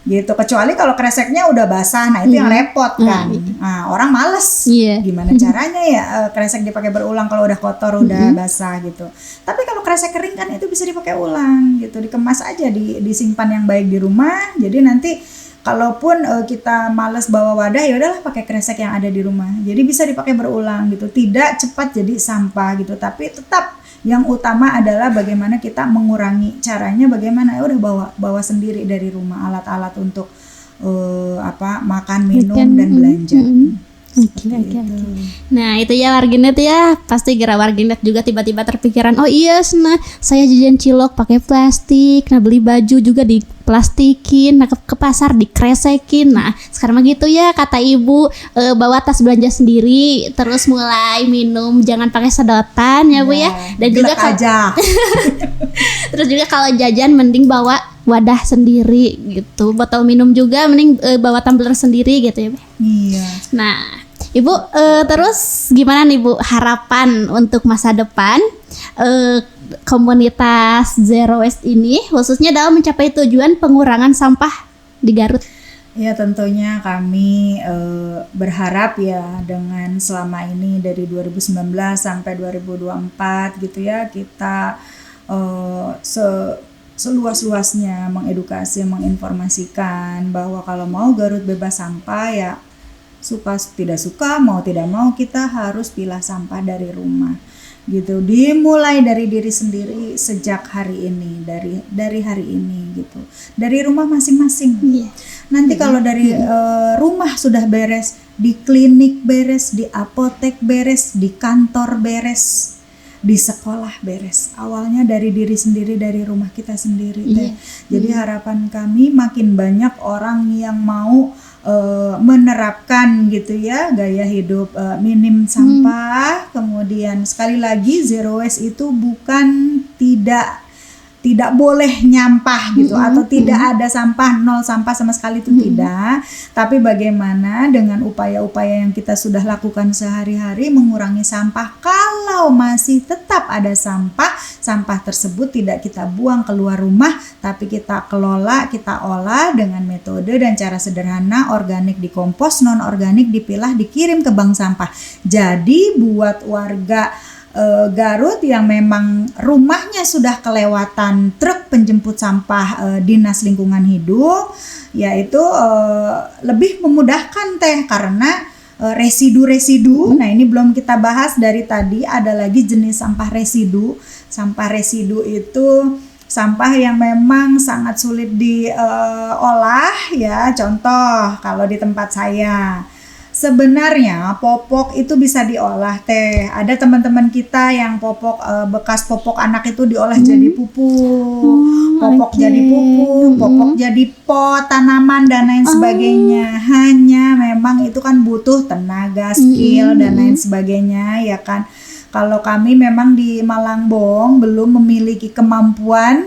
gitu, kecuali kalau kreseknya udah basah, nah itu yang repot kan. Nah, orang males, gimana caranya ya kresek dipakai berulang kalau udah kotor, udah basah gitu. Tapi kalau kresek kering kan itu bisa dipakai ulang gitu, dikemas aja, disimpan yang baik di rumah. Jadi nanti kalaupun kita males bawa wadah, ya udahlah pakai kresek yang ada di rumah. Jadi bisa dipakai berulang gitu, tidak cepat jadi sampah gitu, tapi tetap yang utama adalah bagaimana kita mengurangi. Caranya bagaimana? Ya udah bawa sendiri dari rumah alat-alat untuk makan, minum dan belanja. Oke. Nah itu ya warginet ya, pasti gerak warginet juga tiba-tiba terpikiran, oh iya saya jajan cilok pakai plastik, nah beli baju juga diplastikin, nah ke pasar dikresekin. Nah sekarang mah gitu ya, kata ibu, bawa tas belanja sendiri, terus mulai minum jangan pakai sedotan ya bu ya, dan juga terus juga kalau jajan mending bawa wadah sendiri gitu, botol minum juga mending bawa tumbler sendiri gitu ya bu. Iya. Nah ibu terus gimana nih bu, harapan untuk masa depan komunitas Zero Waste ini khususnya dalam mencapai tujuan pengurangan sampah di Garut? Ya tentunya kami berharap ya dengan selama ini dari 2019 sampai 2024 gitu ya, kita seluas-luasnya mengedukasi, menginformasikan bahwa kalau mau Garut bebas sampah ya suka tidak suka, mau tidak mau kita harus pilah sampah dari rumah gitu. Dimulai dari diri sendiri sejak hari ini, dari hari ini gitu, dari rumah masing-masing. Nanti kalau dari rumah sudah beres, di klinik beres, di apotek beres, di kantor beres, di sekolah beres. Awalnya dari diri sendiri, dari rumah kita sendiri teh. Jadi harapan kami makin banyak orang yang mau menerapkan gitu ya gaya hidup minim sampah. Kemudian sekali lagi Zero Waste itu bukan tidak boleh nyampah gitu, atau tidak ada sampah, nol sampah sama sekali, itu tidak. Tapi bagaimana dengan upaya-upaya yang kita sudah lakukan sehari-hari mengurangi sampah. Kalau masih tetap ada sampah tersebut tidak kita buang keluar rumah, tapi kita kelola, kita olah dengan metode dan cara sederhana, organik dikompos, non organik dipilah, dikirim ke bank sampah. Jadi buat warga Garut yang memang rumahnya sudah kelewatan truk penjemput sampah Dinas Lingkungan Hidup, yaitu lebih memudahkan teh karena residu-residu. Nah ini belum kita bahas dari tadi, ada lagi jenis sampah residu. Sampah residu itu sampah yang memang sangat sulit diolah ya. Contoh kalau di tempat saya, sebenarnya popok itu bisa diolah teh. Ada teman-teman kita yang bekas popok anak itu diolah jadi pupuk, popok jadi pupuk, popok jadi pot tanaman dan lain sebagainya. Hanya memang itu kan butuh tenaga, skill dan lain sebagainya ya kan. Kalau kami memang di Malangbong belum memiliki kemampuan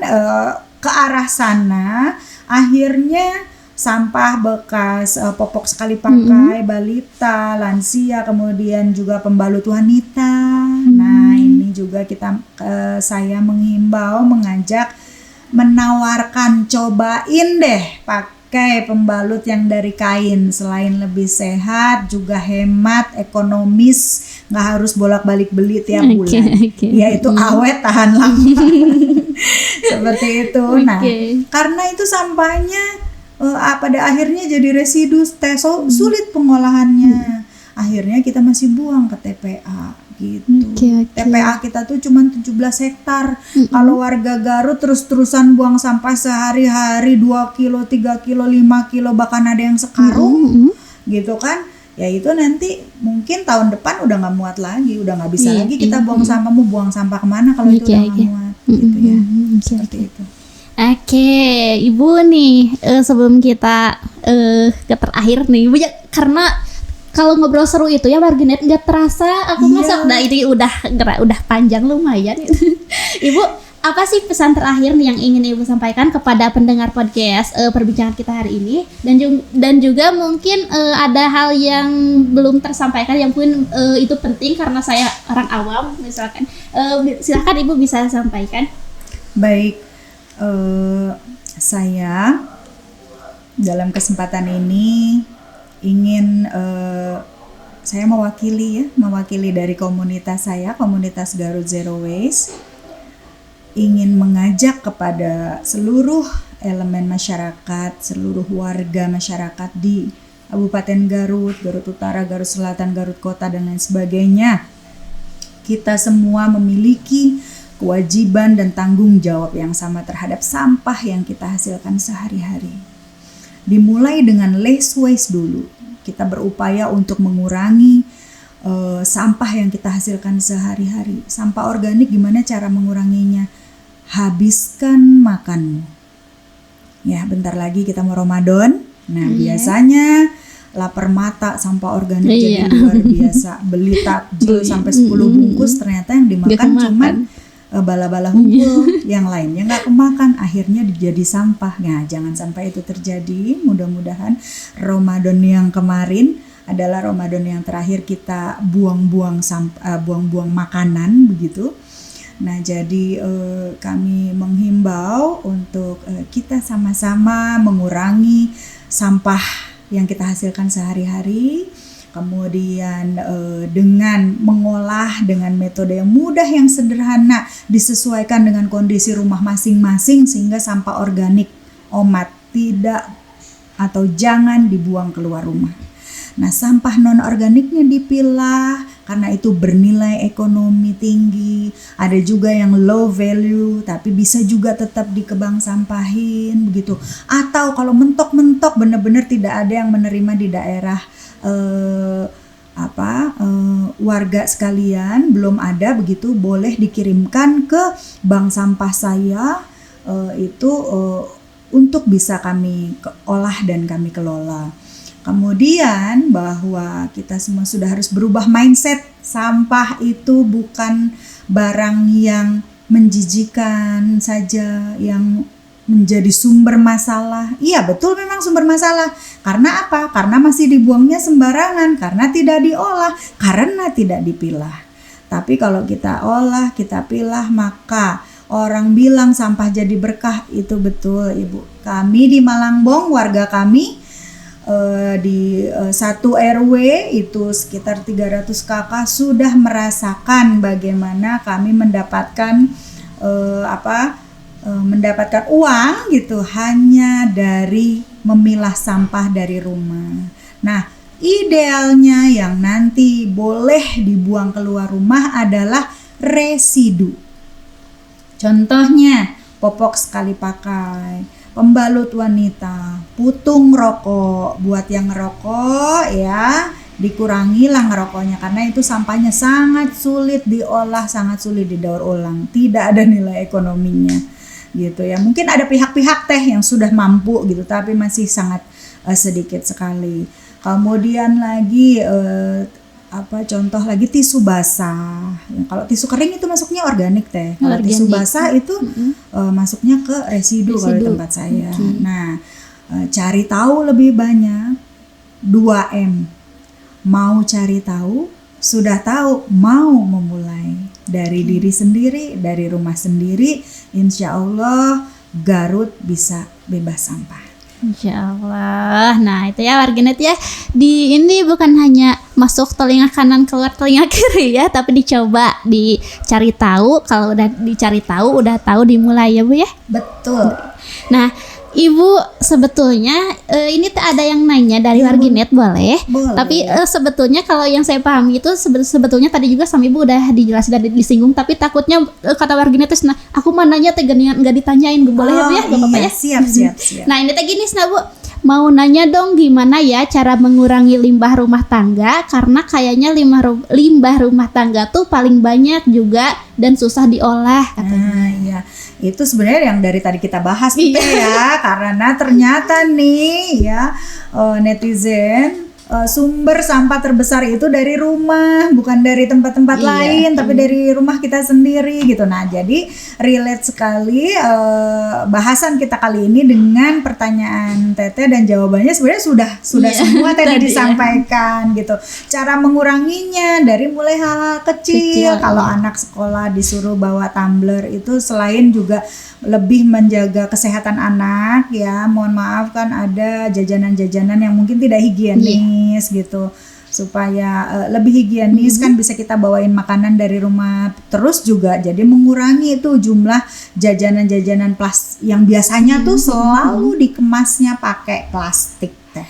ke arah sana, akhirnya sampah bekas popok sekali pakai, balita, lansia, kemudian juga pembalut wanita. Nah ini juga saya menghimbau, mengajak, menawarkan, cobain deh pakai pakai pembalut yang dari kain. Selain lebih sehat, juga hemat, ekonomis, nggak harus bolak-balik beli tiap bulan. Ya itu awet, tahan lama. Seperti itu. Nah, karena itu sampahnya pada akhirnya jadi residu, sulit pengolahannya. Akhirnya kita masih buang ke TPA gitu. TPA kita tuh cuma 17 hektar. Kalau warga Garut terus-terusan buang sampah sehari-hari 2 kilo, 3 kilo, 5 kilo, bahkan ada yang sekarung gitu kan. Ya itu nanti mungkin tahun depan udah nggak muat lagi, udah nggak bisa lagi kita buang sampah. Mau buang sampah kemana kalau itu udah nggak muat gitu ya. Seperti itu. Oke, Ibu nih sebelum kita ke terakhir nih, Ibu, karena kalau ngobrol seru itu ya warganet nggak terasa aku masak. Nah ini udah panjang lumayan. Ibu, apa sih pesan terakhir nih yang ingin Ibu sampaikan kepada pendengar podcast perbincangan kita hari ini, dan juga mungkin ada hal yang belum tersampaikan yang mungkin itu penting karena saya orang awam misalkan. Silakan Ibu bisa sampaikan. Baik. Saya dalam kesempatan ini ingin saya mewakili dari komunitas saya, komunitas Garut Zero Waste, ingin mengajak kepada seluruh elemen masyarakat, seluruh warga masyarakat di Kabupaten Garut, Garut Utara, Garut Selatan, Garut Kota dan lain sebagainya. Kita semua memiliki kewajiban dan tanggung jawab yang sama terhadap sampah yang kita hasilkan sehari-hari. Dimulai dengan less waste dulu. Kita berupaya untuk mengurangi sampah yang kita hasilkan sehari-hari. Sampah organik gimana cara menguranginya? Habiskan makanmu. Ya, bentar lagi kita mau Ramadan. Nah, biasanya lapar mata sampah organik jadi luar biasa. Beli takjil sampai 10 bungkus, ternyata yang dimakan cuman bala-bala hunkul, yang lainnya nggak kemakan, akhirnya jadi sampah. Nah, jangan sampai itu terjadi. Mudah-mudahan Ramadan yang kemarin adalah Ramadan yang terakhir kita buang-buang makanan begitu. Nah, jadi kami menghimbau untuk kita sama-sama mengurangi sampah yang kita hasilkan sehari-hari. Kemudian dengan mengolah dengan metode yang mudah, yang sederhana, disesuaikan dengan kondisi rumah masing-masing sehingga sampah organik tidak atau jangan dibuang keluar rumah. Nah, sampah non-organiknya dipilah karena itu bernilai ekonomi tinggi. Ada juga yang low value tapi bisa juga tetap dikebang sampahin begitu. Atau kalau mentok-mentok benar-benar tidak ada yang menerima di daerah warga sekalian, belum ada begitu, boleh dikirimkan ke bank sampah saya untuk bisa kami olah dan kami kelola. Kemudian bahwa kita semua sudah harus berubah mindset, sampah itu bukan barang yang menjijikan saja, yang menjadi sumber masalah. Iya, betul, memang sumber masalah. Karena apa? Karena masih dibuangnya sembarangan, karena tidak diolah, karena tidak dipilah. Tapi kalau kita olah, kita pilah, maka orang bilang sampah jadi berkah. Itu betul, Ibu. Kami di Malangbong, warga kami di 1 RW itu sekitar 300 kakak sudah merasakan bagaimana kami mendapatkan mendapatkan uang gitu hanya dari memilah sampah dari rumah. Nah, idealnya yang nanti boleh dibuang keluar rumah adalah residu. Contohnya popok sekali pakai, pembalut wanita, putung rokok. Buat yang ngerokok ya, dikurangilah ngerokoknya karena itu sampahnya sangat sulit diolah, sangat sulit didaur ulang, tidak ada nilai ekonominya gitu ya. Mungkin ada pihak-pihak yang sudah mampu gitu, tapi masih sangat sedikit sekali. Kemudian lagi contoh lagi tisu basah. Kalau tisu kering itu masuknya organik Kalau tisu basah itu masuknya ke residu kalau di tempat saya. Nah, cari tahu lebih banyak, 2M. Mau cari tahu, sudah tahu, mau memulai dari diri sendiri, dari rumah sendiri, insya Allah Garut bisa bebas sampah. Insya Allah. Nah itu ya warganet ya, di ini bukan hanya masuk telinga kanan keluar telinga kiri ya, tapi dicoba dicari tahu. Kalau udah dicari tahu, udah tahu dimulai ya Bu ya. Betul. Nah Ibu sebetulnya ini ada yang nanya dari warganet boleh? Boleh. Tapi sebetulnya kalau yang saya pahami itu sebetulnya tadi juga sama Ibu udah dijelasin dan disinggung, tapi takutnya kata warganet nah aku mah nanya teh nggak ditanyain, boleh ya Bu ya? Gak apa-apa ya? Siap. Nah ini teh gini Bu, mau nanya dong gimana ya cara mengurangi limbah rumah tangga, karena kayaknya limbah rumah tangga tuh paling banyak juga dan susah diolah katanya. Nah, iya. Itu sebenarnya yang dari tadi kita bahas gitu ya, karena ternyata nih ya netizen sumber sampah terbesar itu dari rumah, bukan dari tempat-tempat lain, tapi dari rumah kita sendiri gitu. Nah, jadi relate sekali bahasan kita kali ini dengan pertanyaan Teteh, dan jawabannya sebenarnya sudah semua tadi disampaikan gitu. Cara menguranginya dari mulai hal-hal kecil. Kalau anak sekolah disuruh bawa tumbler itu selain juga lebih menjaga kesehatan anak ya, mohon maaf kan ada jajanan-jajanan yang mungkin tidak higienis gitu, supaya lebih higienis kan bisa kita bawain makanan dari rumah. Terus juga jadi mengurangi itu jumlah jajanan-jajanan plastik yang biasanya tuh selalu dikemasnya pakai plastik teh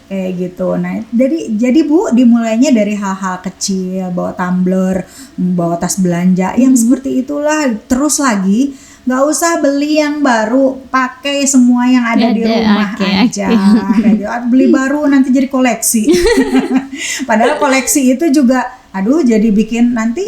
kayak gitu. Nah jadi Bu, dimulainya dari hal-hal kecil, bawa tumbler, bawa tas belanja yang seperti itulah. Terus lagi nggak usah beli yang baru, pakai semua yang ada di rumah aja. Beli baru nanti jadi koleksi. Padahal koleksi itu juga, aduh, jadi bikin nanti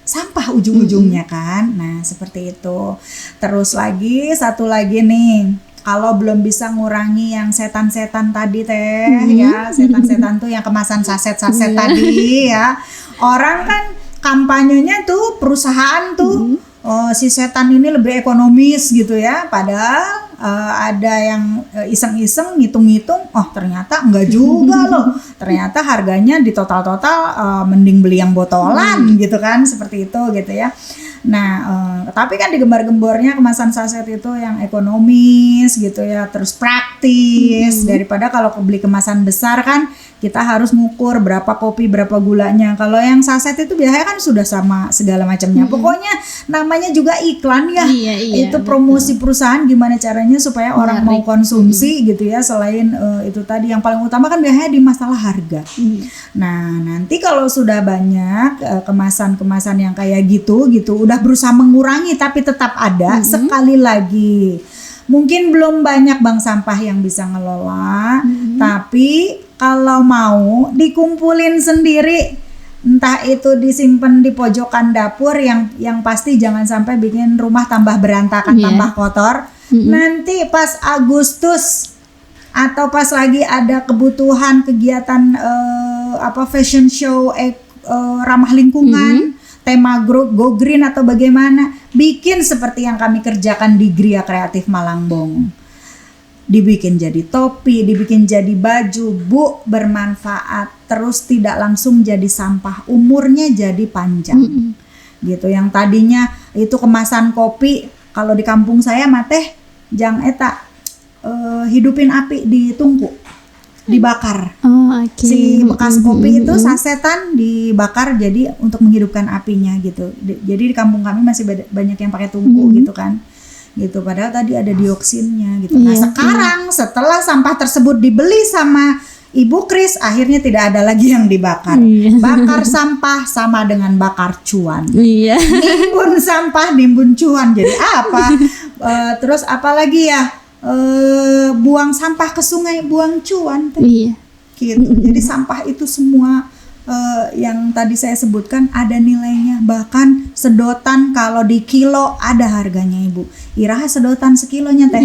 sampah ujung-ujungnya kan. Nah seperti itu. Terus lagi satu lagi nih, kalau belum bisa ngurangi yang setan-setan tadi teh ya, setan-setan tuh yang kemasan saset-saset tadi ya. Orang kan kampanyenya tuh perusahaan tuh si setan ini lebih ekonomis gitu ya, padahal ada yang iseng-iseng ngitung-ngitung, oh ternyata enggak juga loh, ternyata harganya di total-total mending beli yang botolan gitu kan, seperti itu gitu ya. Nah tapi kan digembar-gembornya kemasan saset itu yang ekonomis gitu ya, terus praktis daripada kalau beli kemasan besar kan kita harus ngukur berapa kopi berapa gulanya. Kalau yang saset itu biasanya kan sudah sama segala macamnya. Pokoknya namanya juga iklan ya. Iya, itu promosi perusahaan gimana caranya supaya orang mau konsumsi gitu ya. Selain itu tadi yang paling utama kan biasanya di masalah harga. Nah nanti kalau sudah banyak kemasan-kemasan yang kayak gitu udah berusaha mengurangi tapi tetap ada, sekali lagi mungkin belum banyak bank sampah yang bisa ngelola, tapi kalau mau dikumpulin sendiri, entah itu disimpan di pojokan dapur, yang pasti jangan sampai bikin rumah tambah berantakan, tambah kotor. Nanti pas Agustus atau pas lagi ada kebutuhan kegiatan fashion show ramah lingkungan, tema Go Green atau bagaimana, bikin seperti yang kami kerjakan di Gria Kreatif Malangbong. Dibikin jadi topi, dibikin jadi baju, Bu, bermanfaat, terus tidak langsung jadi sampah, umurnya jadi panjang. Gitu. Yang tadinya itu kemasan kopi, kalau di kampung saya mah teh jang eta hidupin api di tungku, dibakar. Si bekas kopi itu sasetan dibakar jadi untuk menghidupkan apinya gitu. Jadi di kampung kami masih banyak yang pakai tungku gitu kan. Gitu, padahal tadi ada dioksinnya gitu. Nah sekarang setelah sampah tersebut dibeli sama Ibu Kris, akhirnya tidak ada lagi yang dibakar. Bakar sampah sama dengan bakar cuan. Nimbun sampah, nimbun cuan. Jadi apa? Terus apalagi ya? Buang sampah ke sungai, buang cuan. Gitu. Jadi sampah itu semua yang tadi saya sebutkan ada nilainya, bahkan sedotan kalau di kilo ada harganya Ibu. Iraha sedotan sekilonya teh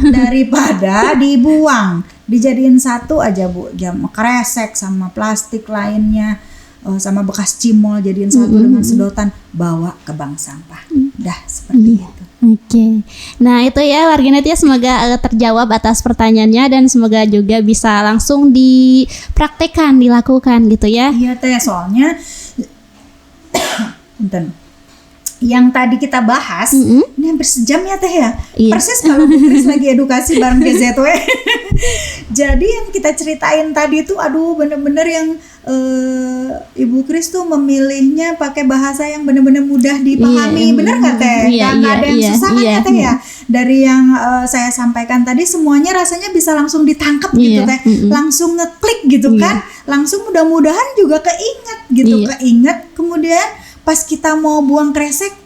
daripada dibuang, dijadiin satu aja Bu, jam kresek sama plastik lainnya, sama bekas cimol jadiin satu dengan sedotan, bawa ke bank sampah. Dah seperti itu. Nah itu ya warganet ya, semoga terjawab atas pertanyaannya dan semoga juga bisa langsung dipraktekkan, dilakukan gitu ya. Iya teh, soalnya yang tadi kita bahas, ini hampir sejam ya Teh ya. Iya. Persis kalau Bu Kris lagi edukasi bareng GZW. Jadi yang kita ceritain tadi itu aduh bener-bener yang Ibu Kris tuh memilihnya pakai bahasa yang bener-bener mudah dipahami. Iya. Bener nggak Teh? Nggak ada yang susah kan ya Teh ya? Dari yang saya sampaikan tadi semuanya rasanya bisa langsung ditangkap gitu Teh. Langsung ngeklik gitu kan. Langsung mudah-mudahan juga keinget gitu. Keinget kemudian pas kita mau buang kresek,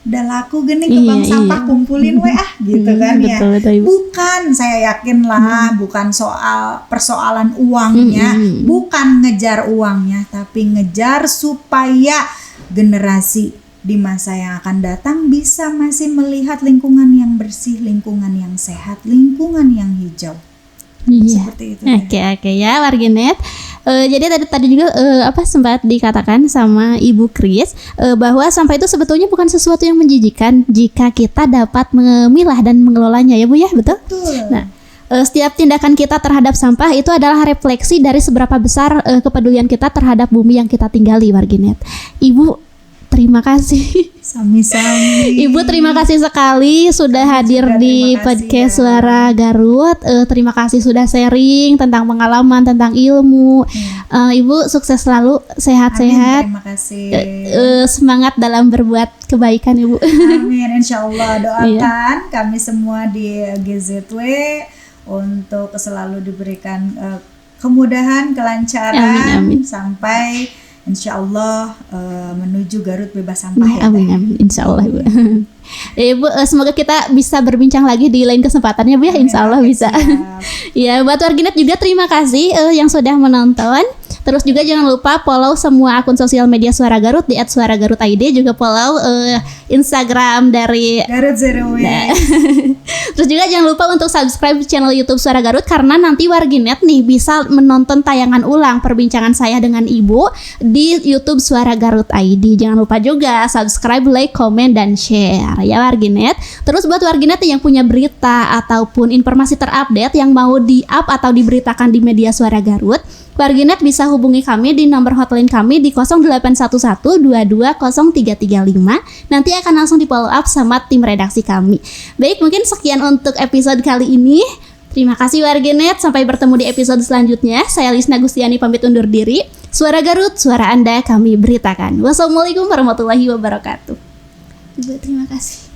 udah laku gini ke bank sampah kumpulin gitu kan ya. Betul. Bukan, saya yakin lah bukan soal persoalan uangnya, bukan ngejar uangnya, tapi ngejar supaya generasi di masa yang akan datang bisa masih melihat lingkungan yang bersih, lingkungan yang sehat, lingkungan yang hijau. Seperti itu. Oke ya warganet. Jadi tadi juga sempat dikatakan sama Ibu Kris bahwa sampah itu sebetulnya bukan sesuatu yang menjijikan jika kita dapat memilah dan mengelolanya ya Bu ya, betul? Nah, setiap tindakan kita terhadap sampah itu adalah refleksi dari seberapa besar kepedulian kita terhadap bumi yang kita tinggali warganet. Ibu terima kasih. Sami-sami. Ibu terima kasih sekali sudah hadir di podcast Suara Garut. Terima kasih sudah sharing tentang pengalaman, tentang ilmu. Ibu sukses selalu, sehat-sehat. Terima kasih. Semangat dalam berbuat kebaikan Ibu. Amin, insyaallah. Doakan kami semua di GZW untuk selalu diberikan kemudahan, kelancaran. Amin. Sampai insyaallah menuju Garut bebas sampah ya. Amin. Insyaallah Bu. Ibu semoga kita bisa berbincang lagi di lain kesempatannya Bu ya. Insyaallah bisa. Ya buat warganet juga terima kasih yang sudah menonton. Terus juga jangan lupa follow semua akun sosial media Suara Garut di @suaragarut.id, juga follow Instagram dari Garut Zero Waste. Terus juga jangan lupa untuk subscribe channel YouTube Suara Garut karena nanti warganet nih bisa menonton tayangan ulang perbincangan saya dengan Ibu di YouTube Suara Garut ID. Jangan lupa juga subscribe, like, komen, dan share ya warganet. Terus buat warganet yang punya berita ataupun informasi terupdate yang mau di-up atau diberitakan di media Suara Garut, warganet bisa hubungi kami di nomor hotline kami di 0811220335. Nanti akan langsung di follow up sama tim redaksi kami. Baik, mungkin sekian untuk episode kali ini. Terima kasih warganet, sampai bertemu di episode selanjutnya. Saya Lisna Gustiani pamit undur diri. Suara Garut, suara Anda kami beritakan. Wassalamualaikum warahmatullahi wabarakatuh. Terima kasih.